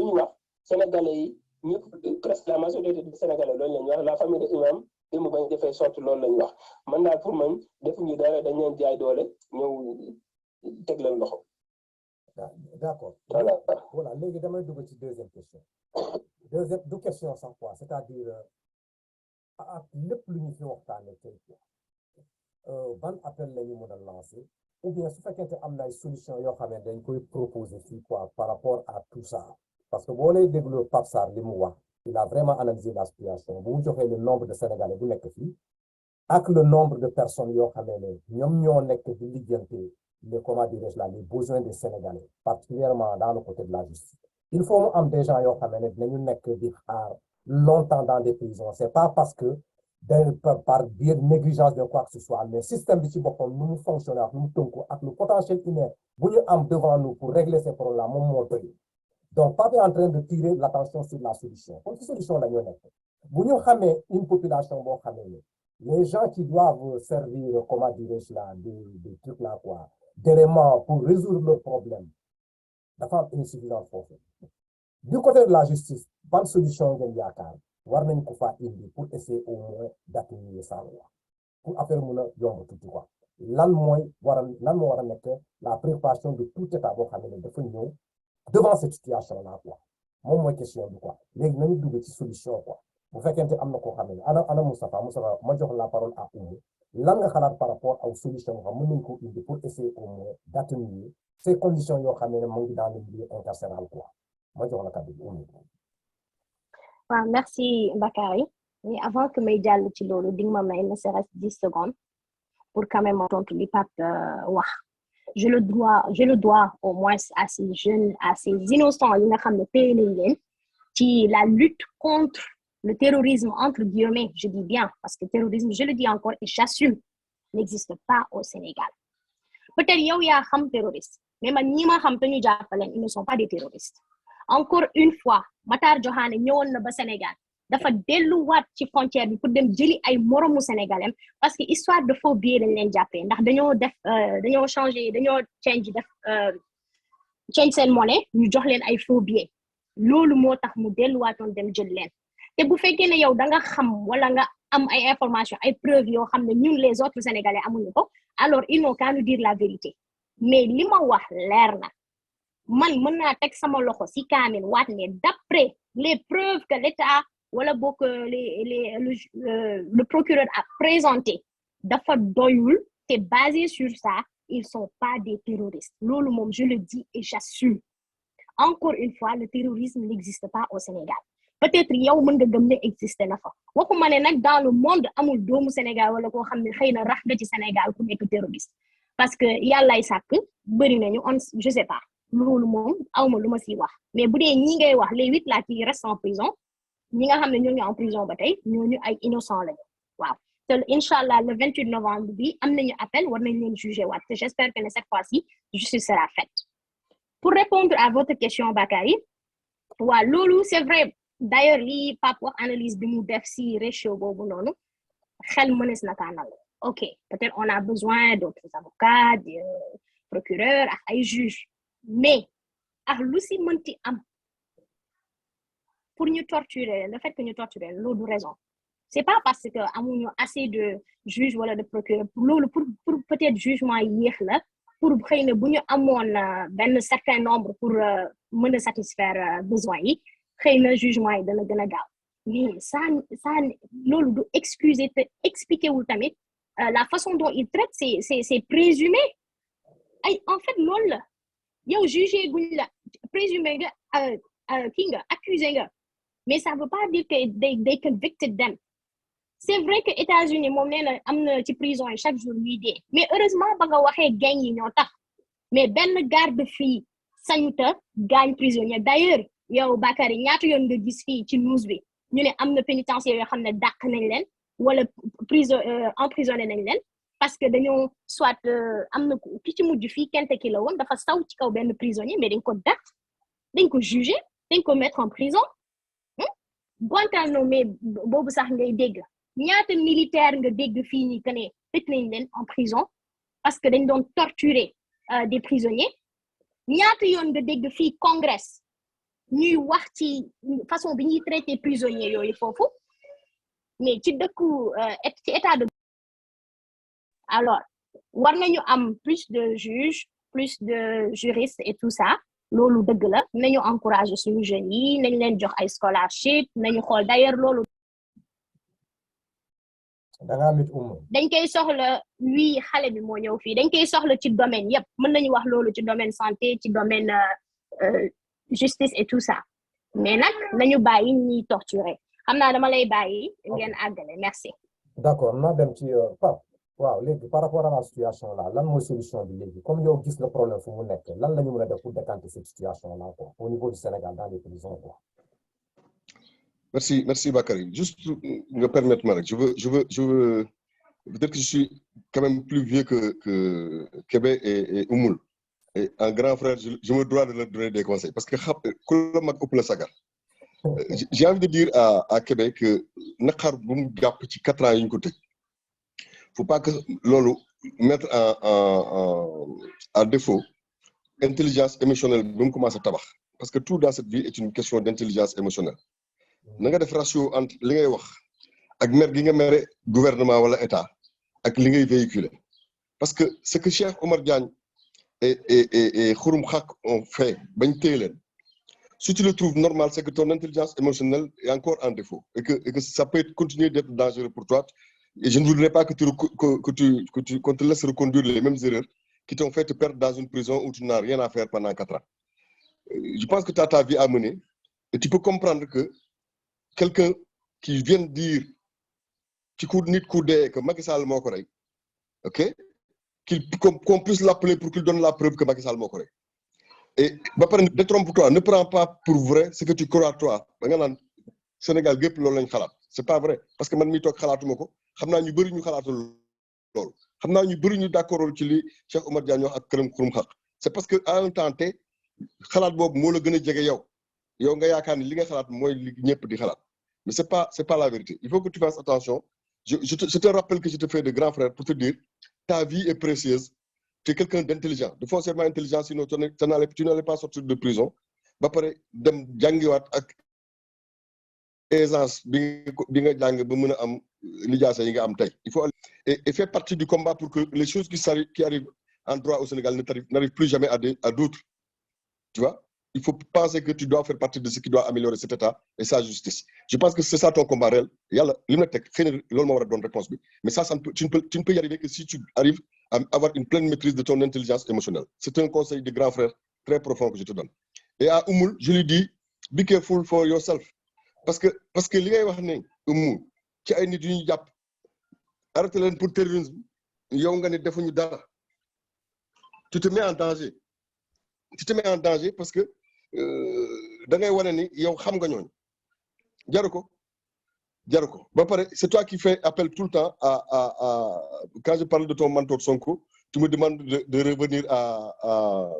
ñu wax sénégalais yi ñëpp presque la majorité des sénégalais loolu lañu wax la famille de imam démb bañ defee sorti loolu lañu wax man daal pour man defuñu dara dañ leen jaay doole ñëw teg leen loxo. D'accord. Voilà léegi damay dugg ci deuxième question. deux questions sans quoi, c'est-à-dire lépp lu ñu fi waxtaanee tey ban appel la ñu mën a lancer ou bien su fekkente am na ay solution yoo xam ne dañ koy proposer fii quoi par rapport à tout ça parce que boo lay déglu Pape Sarr li mu wax il a vraiment analysé la situation bu mu joxee le nombre de Sénégalais bu nekk fii ak le nombre de personnes yoo xam ne ñoom ñoo nekk di lijjante les comment dirais-je là les besoins des Sénégalais particulièrement dans le côté de la justice il faut mu am des gens yoo xam ne dinañu nekk di xaar longtemps dans des prisons c'est pas parce que par biais de négligence de quoi que ce soit mais système bi ci boppam nu mu fonctionner ak nu mu tënku ak le potentiel humain bu ñu am devant nous pour régler ces problèmes moom moo doy donc Pape est en train de tirer l'attention sur la solution kon ci solution la ñoo nekk bu ñu xamee une population boo xamee ne les gens qui doivent servir comment dirais-je là des trucs là quoi d'éléments pour résoudre le problème dafa am insuffisance foofu du côté de la justice ban solution ngeen yaakaar war nañ ko fa indi pour essayer au moins d'atténuer ça pour affaire mun a yomb tuuti quoi lan moo war a nekk la préoccupation de tout état boo xam ne dafa ñëw devant cette situation là quoi moom mooy question bi quoi léegi nañu dugg ci solution quoi bu fekkente am na koo xam ne ana Moustapha ma jox la parole à Oumou lan nga xalaat par rapport aux solutions xam mën nañ ko indi pour essayer au moins d'atténuer ces conditions yoo xam ne mu ngi dans le milieu incarcéral quoi ma jox la kàddu bi Oumou. waaw merci Bakary mais avant que may jàll ci loolu di nga ma may ne serait-ce 10 secondes pour quand même tontu li Pape wax je le dois au moins à ces jeunes à ces innocents yi nga xam ne téye nañ leen ci la lutte contre le terrorisme entre guillemets je dis bien parce que terrorisme je le dis encore et j'assume n'existe pas au Sénégal peut-être yow yaa xam terroriste mais man ñi ma xam te ñu jàppaleen ils ne sont pas des terroristes encore une fois Matar Diohane ñëwoon na ba Sénégal dafa delluwaat ci frontière bi pour dem jëli ay moromu sénégalais parce que histoire de faux billets dañ leen jàppee ndax dañoo change seen monnaie ñu jox leen ay faux billets loolu moo tax mu delluwaatoon dem jël leen te bu fekkee ne yow da nga xam wala nga am ay information ay preuves yoo xam ne ñun les autres sénégalais amuñu ko alors ils n'ont qu'à nous dire la vérité mais li ma wax leer na man mën naa teg sama loxo ci kaamin waat ne d'après les preuves que l'État wala bokk le procureur a présenté dafa doyul te basé sur ça ils sont pas des terroristes loolu moom je le dis et j'assume encore une fois le terrorisme n'existe pas au Sénégal peut-être yow mën nga gëm ne existe na fa waxuma ne nag dans le monde amul doomu Sénégal wala koo xam ne xëy na rax nga ci Sénégal ku nekk terroriste parce que yàllaay sàkk bëri nañu je sais pas loolu moom awma lu ma siy wax mais bu dee ñi ngay wax les 8 là qui restent en prison ñi nga xam ne ñoo ngi en prison ba tey ñooñu ay innocent lañu waaw te inchallah le 28 novembre bi am nañu appel war nañ leen juger waat te j'espère que cette fois-ci justice sera faite pour répondre à votre question Bakary waaw loolu c'est vrai d'ailleurs li Pape wax analyse bi mu def si ratio boobu noonu xel mënees na kaa nangu ok peut-être on a besoin d'autres avocats des procureurs ak ay juges mais ak lu si mënti am pour ñu torturer le fait que ñu torturer loolu du raison c'est pas parce que amuñu assez de juges wala de procureurs loolu pour peut-être jugement yéex la pour xëy na bu ñu amoon benn certain nombre pour mën a satisfaire besoins yi xëy na jugement yi dana gën a gaaw mais ça loolu du excuser te expliquer wul tamit la façon dont il traite c'est présumé ay en fait loolu la yow jugé guñ la présumé nga kii nga accusé nga mais ça veut pas dire que they convicted them c'est vrai que États-Unis moom nee na am na ci prison yi chaque jour ñuy dee mais heureusement ba nga waxee gang yi ñoo tax mais benn garde-fille sañuta gaañ prisonnier d'ailleurs yow Bakary ñaata yoon nga gis fii ci news bi ñu ne am na pénitencier yoo xam ne dàq nañ leen wala emprisonné nañ leen parce que dañoo soit am na ki ci mujj fii Kentucky la woon dafa saw ci kaw benn prisonnier mais dañ ko dàq dañ ko jugé dañ ko mettre en prison Guantanamo mais boobu sax ngay dégg ñaata militaire nga dégg fii ñi que ne tëj nañ leen en prison parce que dañ doon torturer des prisonniers ñaata yoon nga dégg fii Congrès ñuy wax ci façon bi ñuy traiter prisonniers yooyu foofu mais ci dëkku ci état de alors war nañu am plus de juges plus de juristes et tout ça loolu dëgg la nañu encourager suñu jeunes yi nañ leen jox ay scholarship nañu xool d'ailleurs loolu dañ koy soxla oui xale bi moo ñëw fii dañ koy soxla ci domaine yëpp mën nañu wax loolu ci domaine santé ci domaine justice et tout ça mais nag nañu bàyyi ñuy torturer xam naa dama lay bàyyi ngeen àggale merci. d'accord naa dem ci Pape waaw léegi par rapport à la situation là lan mooy solution bi léegi comme yow gis le problème fu mu nekk lan la ñu mën a def pour décanter cette situation là quoi au niveau du Sénégal dans les prisons quoi. Merci Bakary. Juste me permettre, Marek, je veux peut-être que je suis quand même plus vieux que Kébé et Oumoul. Et un grand frère, je me dois de leur donner des conseils. Parce que j'ai envie de dire à Kébé que Nakar Boum Gap, 4 ans, il ne faut pas que l'on mettre à défaut intelligence émotionnelle Boum commence à tabac. Parce que tout dans cette vie est une question d'intelligence émotionnelle. Na nga def ratio entre li ngay wax ak mer gi nga mere gouvernement wala état ak li ngay véhiculer parce que ce que Cheikh Omar Diagne et Khouroum Khak ont fait bañ téye leen si tu le trouves normal c'est que ton intelligence émotionnelle est encore en défaut et que ça peut continuer d'être dangereux pour toi et je ne voudrais pas qu'on te laisse reconduire les mêmes erreurs qui t'ont fait te perdre dans une prison où tu n'as rien à faire pendant 4 ans. Je pense que tu as ta vie à mener et tu peux comprendre que quelqu'un qui vient dire que Macky Sall moo ko rey, ok, qu'on puisse l'appeler pour qu'il donne la preuve que Macky Sall moo ko rey. Et détrompe-toi, ne prends pas pour vrai ce que tu crois toi. Sénégal gépp loolu lañ xalaat. C'est pas vrai parce que man mi toog xalaatuma ko xam naa ñu bëri ñu xalaatul loolu xam naa ñu bëri ñu d'accordul ci li Cheikh Omar Diagne wax ak këram Khouroum Khak. C'est parce que à un temps te xalaat boobu moo la gën a jege yow nga yaakaar ni li nga xalaat mooy li ñëpp di xalaat. Mais c'est pas la vérité. Il faut que tu fasses attention. Je te rappelle que je te fais de grand frère pour te dire ta vie est précieuse. Tu es quelqu'un d'intelligent, de foncièrement intelligent, sinon tu n'allais pas sortir de prison. Ba pare dem jàngiwaat ak aisance bi nga jàng ba mën a am lijaasa yi nga am tey. Il faut et faire partie du combat pour que les choses qui arrivent en droit au Sénégal n'arrivent plus jamais à d'autres. Tu vois? Il faut penser que tu dois faire partie de ce qui doit améliorer cet État et sa justice. Je pense que c'est ça ton combat réel. Mais ça, tu ne peux y arriver que si tu arrives à avoir une pleine maîtrise de ton intelligence émotionnelle. C'est un conseil de grand frère très profond que je te donne. Et à Oumoul, je lui dis, be careful for yourself. Parce que li ngay wax ne Oumoul, ci ay nit yu ñu jàpp arrêté leen pour terrorisme yow nga ne defuñu dara. Tu te mets en danger. Tu te mets en danger parce que da ngay wane ni yow xam nga ñooñu jaru ko ba pare c'est toi qui fais appel tout le temps à quand je parle de ton mentor Sonko tu me demandes de revenir à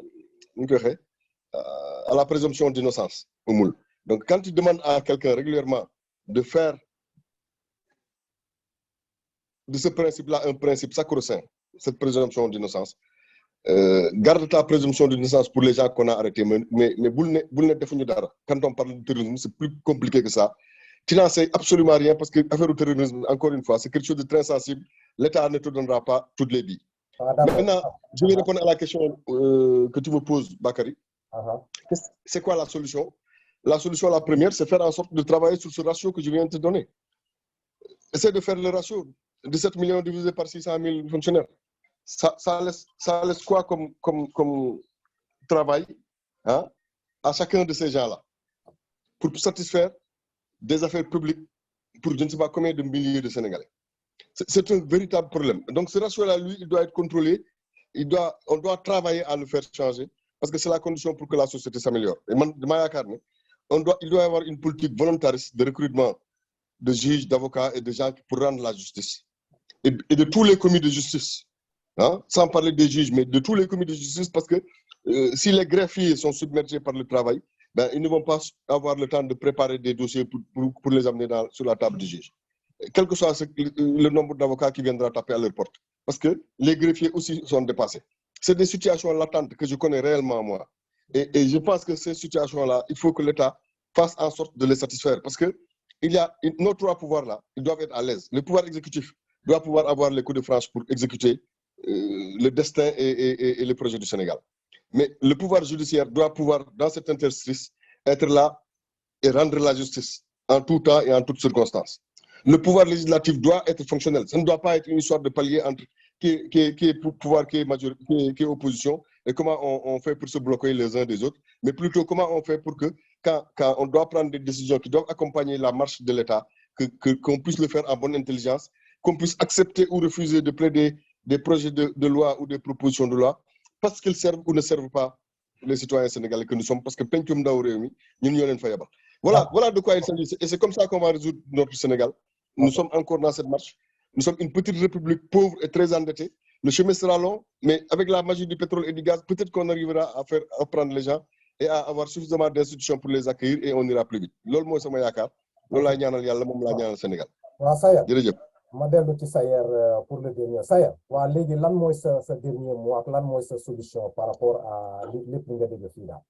la présomption d'innocence au moule. Donc quand tu demandes à quelqu'un régulièrement de faire de ce principe-là un principe sacro-saint, cette présomption d'innocence, garde ta présomption d'innocence pour les gens qu'on a arrêtés, mais boule ne defuñu dara. Quand on parle de terrorisme, c'est plus compliqué que ça. Tu n'en sais absolument rien parce que l'affaire du terrorisme, encore une fois, c'est quelque chose de très sensible. L'État ne te donnera pas toutes les billes. Maintenant, je vais répondre à la question que tu me poses, Bakary. C'est quoi la solution? La solution, la première, c'est faire en sorte de travailler sur ce ratio que je viens de te donner. Essaie de faire le ratio de 7 millions divisé par 600 000 fonctionnaires. Ça laisse quoi comme travail hein, à chacun de ces gens-là pour satisfaire des affaires publiques pour je ne sais pas combien de milliers de Sénégalais. C'est un véritable problème. Donc ce ratio-là, lui, il doit être contrôlé. On doit travailler à le faire changer parce que c'est la condition pour que la société s'améliore. Et de ma carne, il doit y avoir une politique volontariste de recrutement de juges, d'avocats et de gens pour rendre la justice. Et de tous les commis de justice. Hein, sans parler des juges, mais de tous les comités de justice, parce que si les greffiers sont submergés par le travail, ben, ils ne vont pas avoir le temps de préparer des dossiers pour les amener sur la table du juge. Quel que soit le nombre d'avocats qui viendra taper à leur porte. Parce que les greffiers aussi sont dépassés. C'est des situations latentes que je connais réellement, moi. Et je pense que ces situations-là, il faut que l'État fasse en sorte de les satisfaire. Parce que nos 3 pouvoirs-là, ils doivent être à l'aise. Le pouvoir exécutif doit pouvoir avoir les coups de franche pour exécuter le destin et les projets du Sénégal. Mais le pouvoir judiciaire doit pouvoir, dans cet interstice, être là et rendre la justice en tout temps et en toutes circonstances. Le pouvoir législatif doit être fonctionnel. Ça ne doit pas être une histoire de palier entre qui est pouvoir, qui est opposition, et comment on fait pour se bloquer les uns des autres, mais plutôt comment on fait pour que, quand on doit prendre des décisions qui doivent accompagner la marche de l'État, qu'on puisse le faire en bonne intelligence, qu'on puisse accepter ou refuser de plaider des projets de loi ou des propositions de loi, parce qu'ils servent ou ne servent pas les citoyens sénégalais que nous sommes, parce que pencum ndaw réew mi ñun ñoo leen fa yabal. Voilà de quoi il s'agit. Et c'est comme ça qu'on va résoudre notre Sénégal. Nous sommes encore dans cette marche. Nous sommes une petite république pauvre et très endettée. Le chemin sera long, mais avec la magie du pétrole et du gaz, peut-être qu'on arrivera à prendre les gens et à avoir suffisamment d'institutions pour les accueillir et on ira plus vite. Loolu mooy sama yaakaar. Loolu laa ñaanal Yàlla moom laa ñaanal Sénégal. waaw Sayer jërëjëf. ma dellu ci Sayer pour le dernier Sayer. waa léegi lan mooy sa dernier mot ak lan mooy sa solution par rapport à lépp li nga dégg fii daal.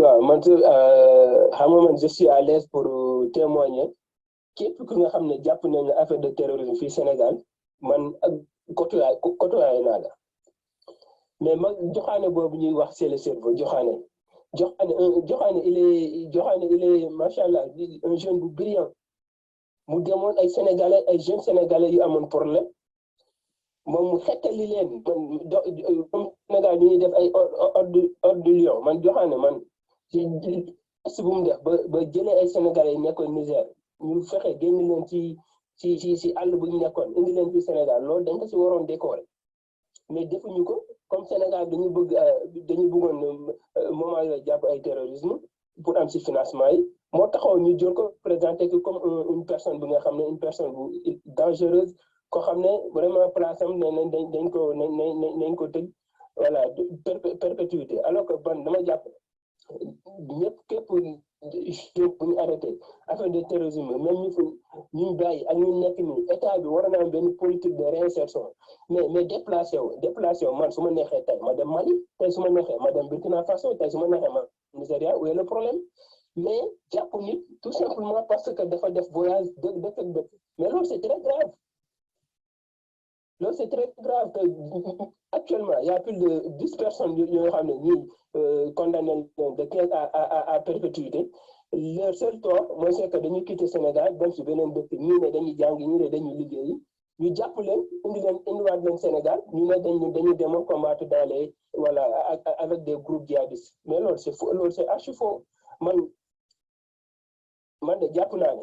waaw man xam nga man je suis à l'aise pour témoigner képp ku nga xam ne jàpp nañ affaire de terrorisme fii Sénégal man ak côtoyé naa la mais man Joxaane boobu ñuy wax c'est le cerveau Joxaane il est machallah un jeune bu brillant mu demoon ay Sénégalais ay jeunes Sénégalais yu amoon problème moom mu xettali leen comme Sénégal ñuy def ay ordre du lion man Joxaane man ci bu mu def ba jëlee ay Sénégalais yi nekkoon Niger ñu fexe génn leen ci àll bu ñu nekkoon indi leen ci Sénégal loolu dañ ko ci waroon décorer mais defuñu ko comme Sénégal dañu bëggoon moment yooyu jàpp ay terrorisme pour am ci financement yi moo taxaw ñu jël ko présenté ko comme une personne bi nga xam ne une personne bu dangereuse ko xam ne vraiment place am ne dañ ko tëj voilà perpétuité alors que ban dama jàpp ñëpp képp bu ñu arrêté affaire de terrorisme même ñu bàyyi ak ñu nekk nii état bi war na am benn politique de réinsertion mais déplacé wu man su ma neexee tey ma dem Mali tey su ma neexee ma dem Burkina Faso tey su ma neexee ma Nigeria où est le problème mais jàpp nit tout simplement parce que dafa def voyage dëkk mais loolu c'est très grave que actuellement il y a plus de 10 personnes yoo xam ne ñii condamné de 15 à perpétuité leur seul tort mooy c'est que dañuy quitter Sénégal dem si beneen dëkk ñii ne dañuy jàng ñii ne dañuy liggéeyi ñu jàpp leen indiwaat leen Sénégal ñu ne dañuy demoon combattre dans les voilà avec des groupes djihadistes mais loolu c'est faux loolu c'est archi faux man de jàpp naa ne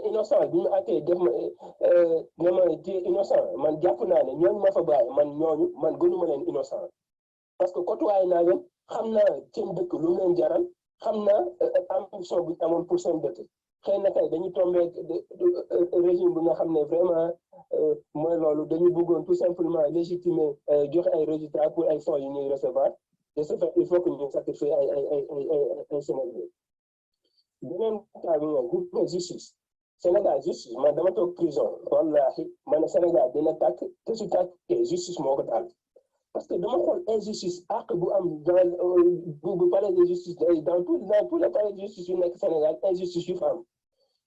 innocent bi ñu àttee def ne ma téye innocent man jàpp naa ne ñooñu ma fa bàyyi man gënuma leen innocent parce que côtoyé naa leen xam naa seen dëkk lu mu leen jaral xam naa ambition bu amoon pour seen dëkk xëy na tey dañuy tombé régime bi nga xam ne vraiment mooy loolu dañu bëggoon tout simplement légitimer joxe ay résultats pour ay fonds yu ñuy recevoir de ce fait il faut que ñu sacrifier ay Sénégalais beneen cas bi moom justice Sénégal justice man dama toog prison wallahi man Sénégal dina tàkk te su tàkkee justice moo ko taal parce que dama xool injustice ak bu am dans bu palais de justice dans tous les palais de justice yu nekk Sénégal injustice yu fa am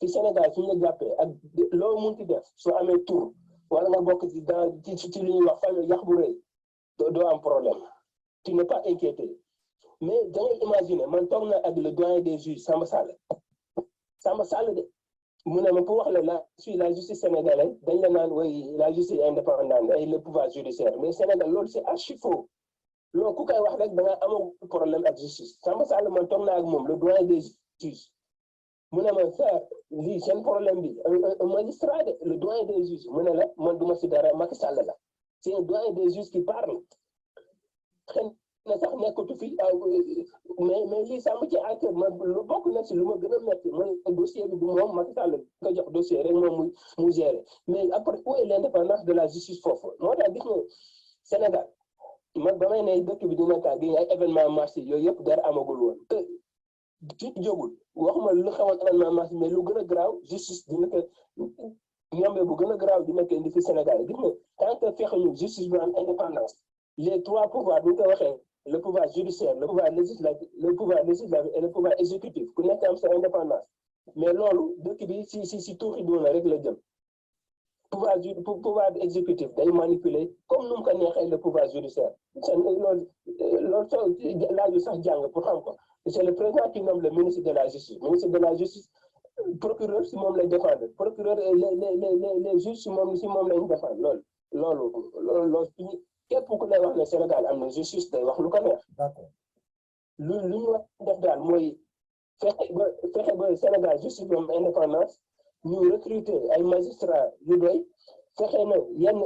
ci Sénégal suñu la jàppee ak loo munti def soo amee tur wala nga bokk ci li ñuy wax fa yàq bu rëy doo am problème tu n'es pas inquiété mais da ngay imaginer man toog na ak le doyen des juges Samba Sall de mu ne ma pour wax la justice sénégalaise dañ la naan way la justice indépendante et le pouvoir judiciaire mais Sénégal loolu c'est archi faux loolu ku koy wax rek da nga amoo problème ak justice Samba Sall man toog na ak moom le doyen des juges mu ne ma faire lii seen problème bi un magistrat de le doyen des juges mu ne la man duma si dara Macky Sall la c'est un doyen des juges qui parle xëy na sax nekkatu fi mais lii ça me tient à cœur man lu bokk na si lu ma gën a metti mooy dossier bi du moom Macky Sall nga jox dossier rek moom mu gérer mais après où est l'indépendance de la justice foofu moo tax gis nga Sénégal man ba may ne dëkk bi dina kaa gi ay événement marché yooyu yëpp dara amagul woon te ci jógul waxuma lu xewoon événement marché mais lu gën a garaaw justice dina ko ñombee bu gën a garaaw dina ko indi fi Sénégal gis nga tant que fexe ñu justice bi am indépendance les trois pouvoirs bu ñu ko waxee le pouvoir judiciaire le pouvoir législatif et le pouvoir exécutif ku nekk am sa indépendance mais loolu dëkk bi si tuuxi doona rek la jëm pouvoir exécutif day manipuler comme nu mu ko neexee le pouvoir judiciaire loolu laaju sax jàng pour xam ko c'est le président qui nomme le ministre de la justice procureur si moom lay défendre procureur et les juges si moom lay défendre loolu képp ku lay wax ne Sénégal am na justice day wax lu ko neex. D'accord. lu ñu war def daal mooy fexe ba Sénégal justice bi am indépendance ñu recruter ay magistrats yu doy fexe na yenn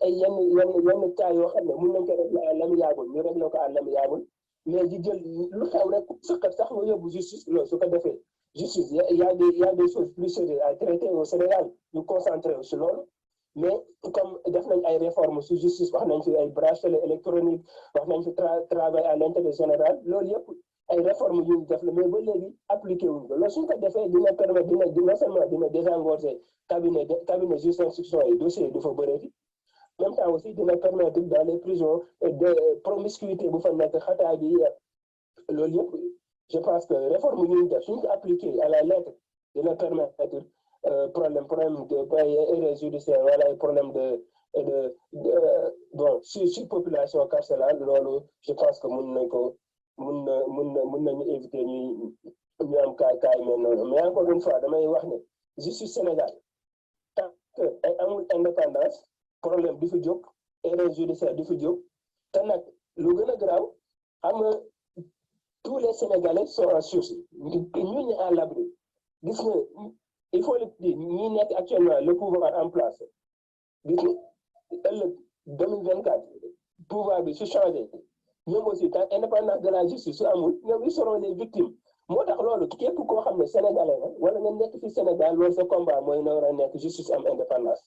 yenn cas yoo xam ne mun nañ ko régler à l'amiable ñu régler ko à l'amiable mais di jël lu xew rek sëkkat sax nga yóbbu justice loolu su ko defee justice y a des choses plus sérieuses à traiter au Sénégal ñu concentré wu si loolu mais comme def nañ ay réformes su justice wax nañ fi ay bracelet électronique wax nañ fi travail à l'intérêt général loolu yëpp ay réformes yu ñu def la mais ba léegi appliqué wuñ ko loolu suñ ko defee dina permettre non seulement dina désengorger cabinet juge d'instruction yi dossier du fa bëreeti même temps aussi dina permettre dans les prisons de promiscuité bu fa nekk xataa bi loolu yëpp je pense que réforme yu ñu def suñ ko appliqué à la lettre dina permettre problème de erreur judiciaire wala problème de bon surpopulation carcérale loolu je pense que mun nañu éviter ñu am kaay mel noonu mais encore une fois damay wax ne justice Sénégal tant que ay amul indépendance problème du fi jóg erreur judiciaire du fi jóg te nag lu gën a garaaw xam nga tous les Sénégalais sont en sursis ñu ne à l'abri gis nga il faut le dire ñi nekk actuellement le pouvoir en place gis nga ëllëg 2024 pouvoir bi su changé ñoom aussi quand indépendance de la justice su amul ñoom ils seront les victimes moo tax loolu képp koo xam ne sénégalais la wala nga nekk fi Sénégal loolu sa combat mooy na war a nekk justice am indépendance.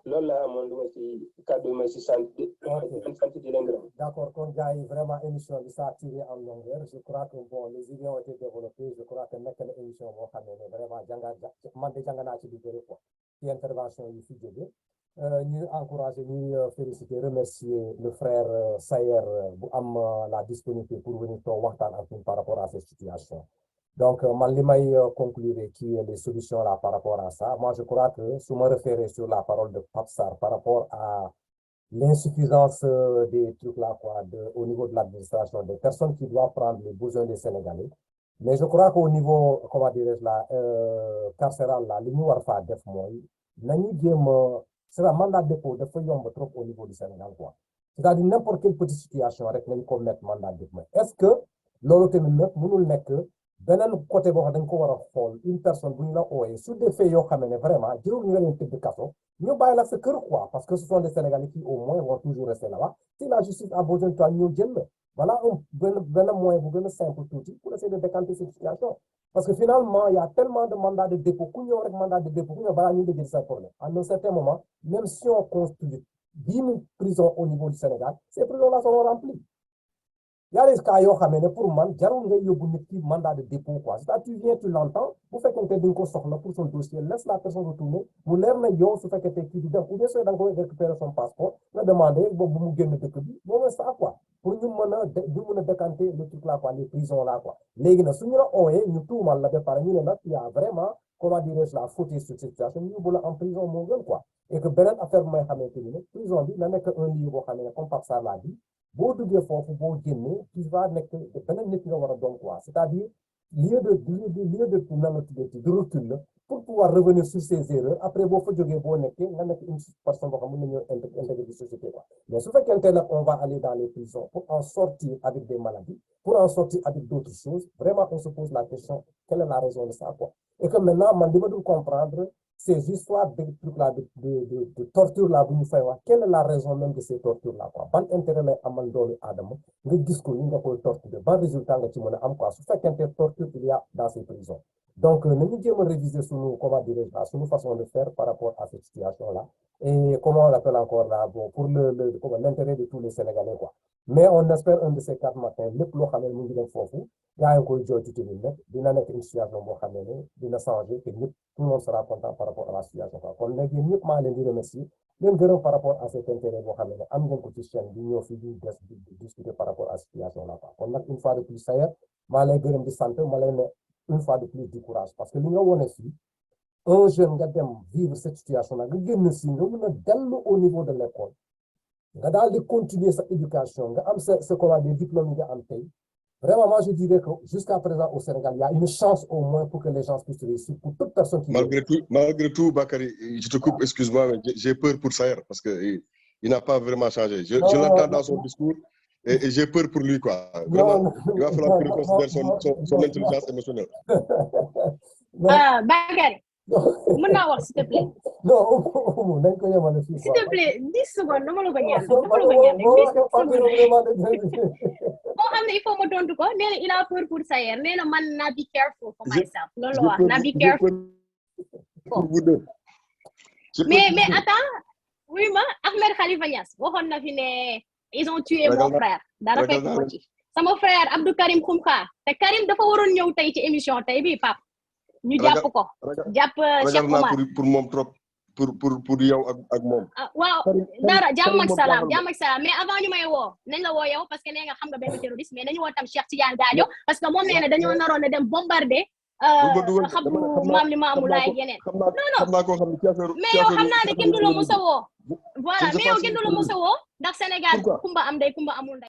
loolu laa amoon lu ma ci kàddu ma ci sant di leen gërëm. D'accord, kon gars yi vraiment émission bi ça a tiré en longueur je crois que bon les idées ont été développées je crois que nekk na émission boo xam ne vraiment man de jàng naa ci lu bëri quoi ci intervention yi fi jóge ñu encourager ñuy féliciter remercier le frère Sayer bu am la disponibilité pour venir toog waxtaan ak ñun par rapport à cette situation. Donc, man li may conclure qui est les solutions là par rapport à ça. Moi, je crois que si je me réfère sur la parole de Pape Sarr par rapport à l'insuffisance des trucs là, quoi, au niveau de l'administration, des personnes qui doivent prendre les besoins des Sénégalais. Mais je crois qu'au niveau, comment dirais-je là, carcéral là, li ñu war faa def mooy nañu jéem c'est un mandat de dépôt dafa yomb trop au niveau du Sénégal, quoi. C'est-à-dire n'importe quelle petite situation rek nañ ko mettre mandat de dépôt. Est-ce que loolu tamit nag mënul nekk beneen côté boo xam dañ ko war a xool une personne bu ñu la ooyee sur des faits yoo xam ne vraiment jërul ñu la leen tëdd kaso ñu bàyyi la sa kër quoi parce que ce sont des Sénégalais qui au moins vont toujours rester là-bas si la justice a besoin de toi ñëw jël la voilà benn moyen bu gën a simple tuuti pour essayer de décanter cette situation parce que finalement il y a tellement de mandats de dépôt ku ñëw rek mandat de dépôt ku ñëw balaa ñu dégg sa problème à un certain moment même si on construit 10 000 prisons au niveau du Sénégal ces prisons-là seront remplies. Il y a des cas yoo xam ne pour man jarul nga yóbbu nit ki mandat de dépôt quoi c'est-à-dire tu viens tu l'entends bu fekkente di nga ko soxla pour son dossier laisse la personne retourner mu leer na yow su fekkente kii du dem ou bien soo da nga koy récupérer son passeport nga demander boobu bu mu génn dëkk bi boobu ça quoi pour ñu mën a décanter le truc là quoi les prisons là quoi léegi nag suñu la ooyee ñu tuumal la ba pare ñu ne nag il y a vraiment comment dirais-je la faute sur cette situation ñu yóbbu la en prison moo gën quoi et que beneen affaire bu may xamante ni nag prison bi na nekk un lieu boo xam ne comme Pape Sarr l'a dit boo duggee foofu boo génnee tu vas nekk beneen nit nga war a doon quoi c'est-à-dire lieu de nan la tuddee de recul la pour pouvoir revenir sur ses erreurs après boo fa jógee boo nekkee nga nekk une personne boo xam mën nañoo intégrer ci société quoi mais su fekkente nag on va aller dans les prisons pour en sortir avec des maladies pour en sortir avec d'autres choses vraiment on se pose la question quelle est la raison de ça quoi et que maintenant man li ma dul comprendre ces histoires de trucs là de torture là bu ñu fay wax quelle est la raison même de ces tortures là quoi ban intérêt lay amal doomu aadama nga gis ko ni nga koy torturer ban résultat nga ci mën a am quoi su fekkente torture il y a dans ces prisons donc nañu jéem a réviser sunu comment dirais-je sunu façon de faire par rapport à cette situation là et comment on l'appelle encore là bon pour l'intérêt de tous les Sénégalais quoi mais on espère un de ces 4 matins lépp loo xam ne mu ngi dem foofu yaa ngi koy jooytu tamit nag dina nekk une situation boo xam ne dina changer te ñëpp tout le monde sera content par rapport à la situation quoi kon léegi yéen ñëpp maa leen di remercier leen gërëm par rapport à cet intérêt boo xam ne am ngeen ko ci chaîne bi ñëw fi di discuter par rapport à la situation là quoi kon nag une fois de plus Sayer maa lay gërëm di sant ma lay ne une fois de plus du courage parce que li nga wone fii un jeune nga dem vivre cette situation là nga génn si nga mën a dellu au niveau de l'école nga daal di continuer sa éducation nga am sa comment des diplômes nga am tey vraiment moi je dirais que jusqu'à présent au Sénégal il y a une chance au moins pour que les gens puissent réussir pour toute personne qui malgré tout Bakary je te coupe excuse-moi mais j'ai peur pour Sayer parce que il n'a pas vraiment changé je l'entends dans son discours et j'ai peur pour lui quoi vraiment il va falloir qu'il reconsidère son intelligence émotionnelle Bakary mën naa wax s'il te plaît non dañ ko yemale fii s'il te plaît 10 secondes dama la ko ñaan dama la ko ñaan 10 secondes boo xam ne il faut ma tontu ko nee na il a peur pour Sayer nee na man na be careful for myself loolu wax na be careful mais attends oui ma Ahmed Khalifa Niass waxoon na fi ne ils ont tué mon frère dara fekk ko ci sama frère Abdou Karim Xumxa te Karim dafa waroon ñëw tey ci émission tey bi pap ñu jàpp ko jàpp Cheikh Oumar pour moom trop pour yow ak moom waaw dara jàmm ak salaam mais avant ñu may woo nañ la woo yow parce que nee nga xam nga benn terroriste mais nañu woo tam Cheikh Tidiane Gadio parce que moom nee na dañoo naroon a dem bombarder xabru maam li maamu laay yeneen non mais yow xam naa ne kenn du la mos a woo voilà mais yow kenn du la mos a woo ndax Sénégal kumba am ndey kumba amul ndey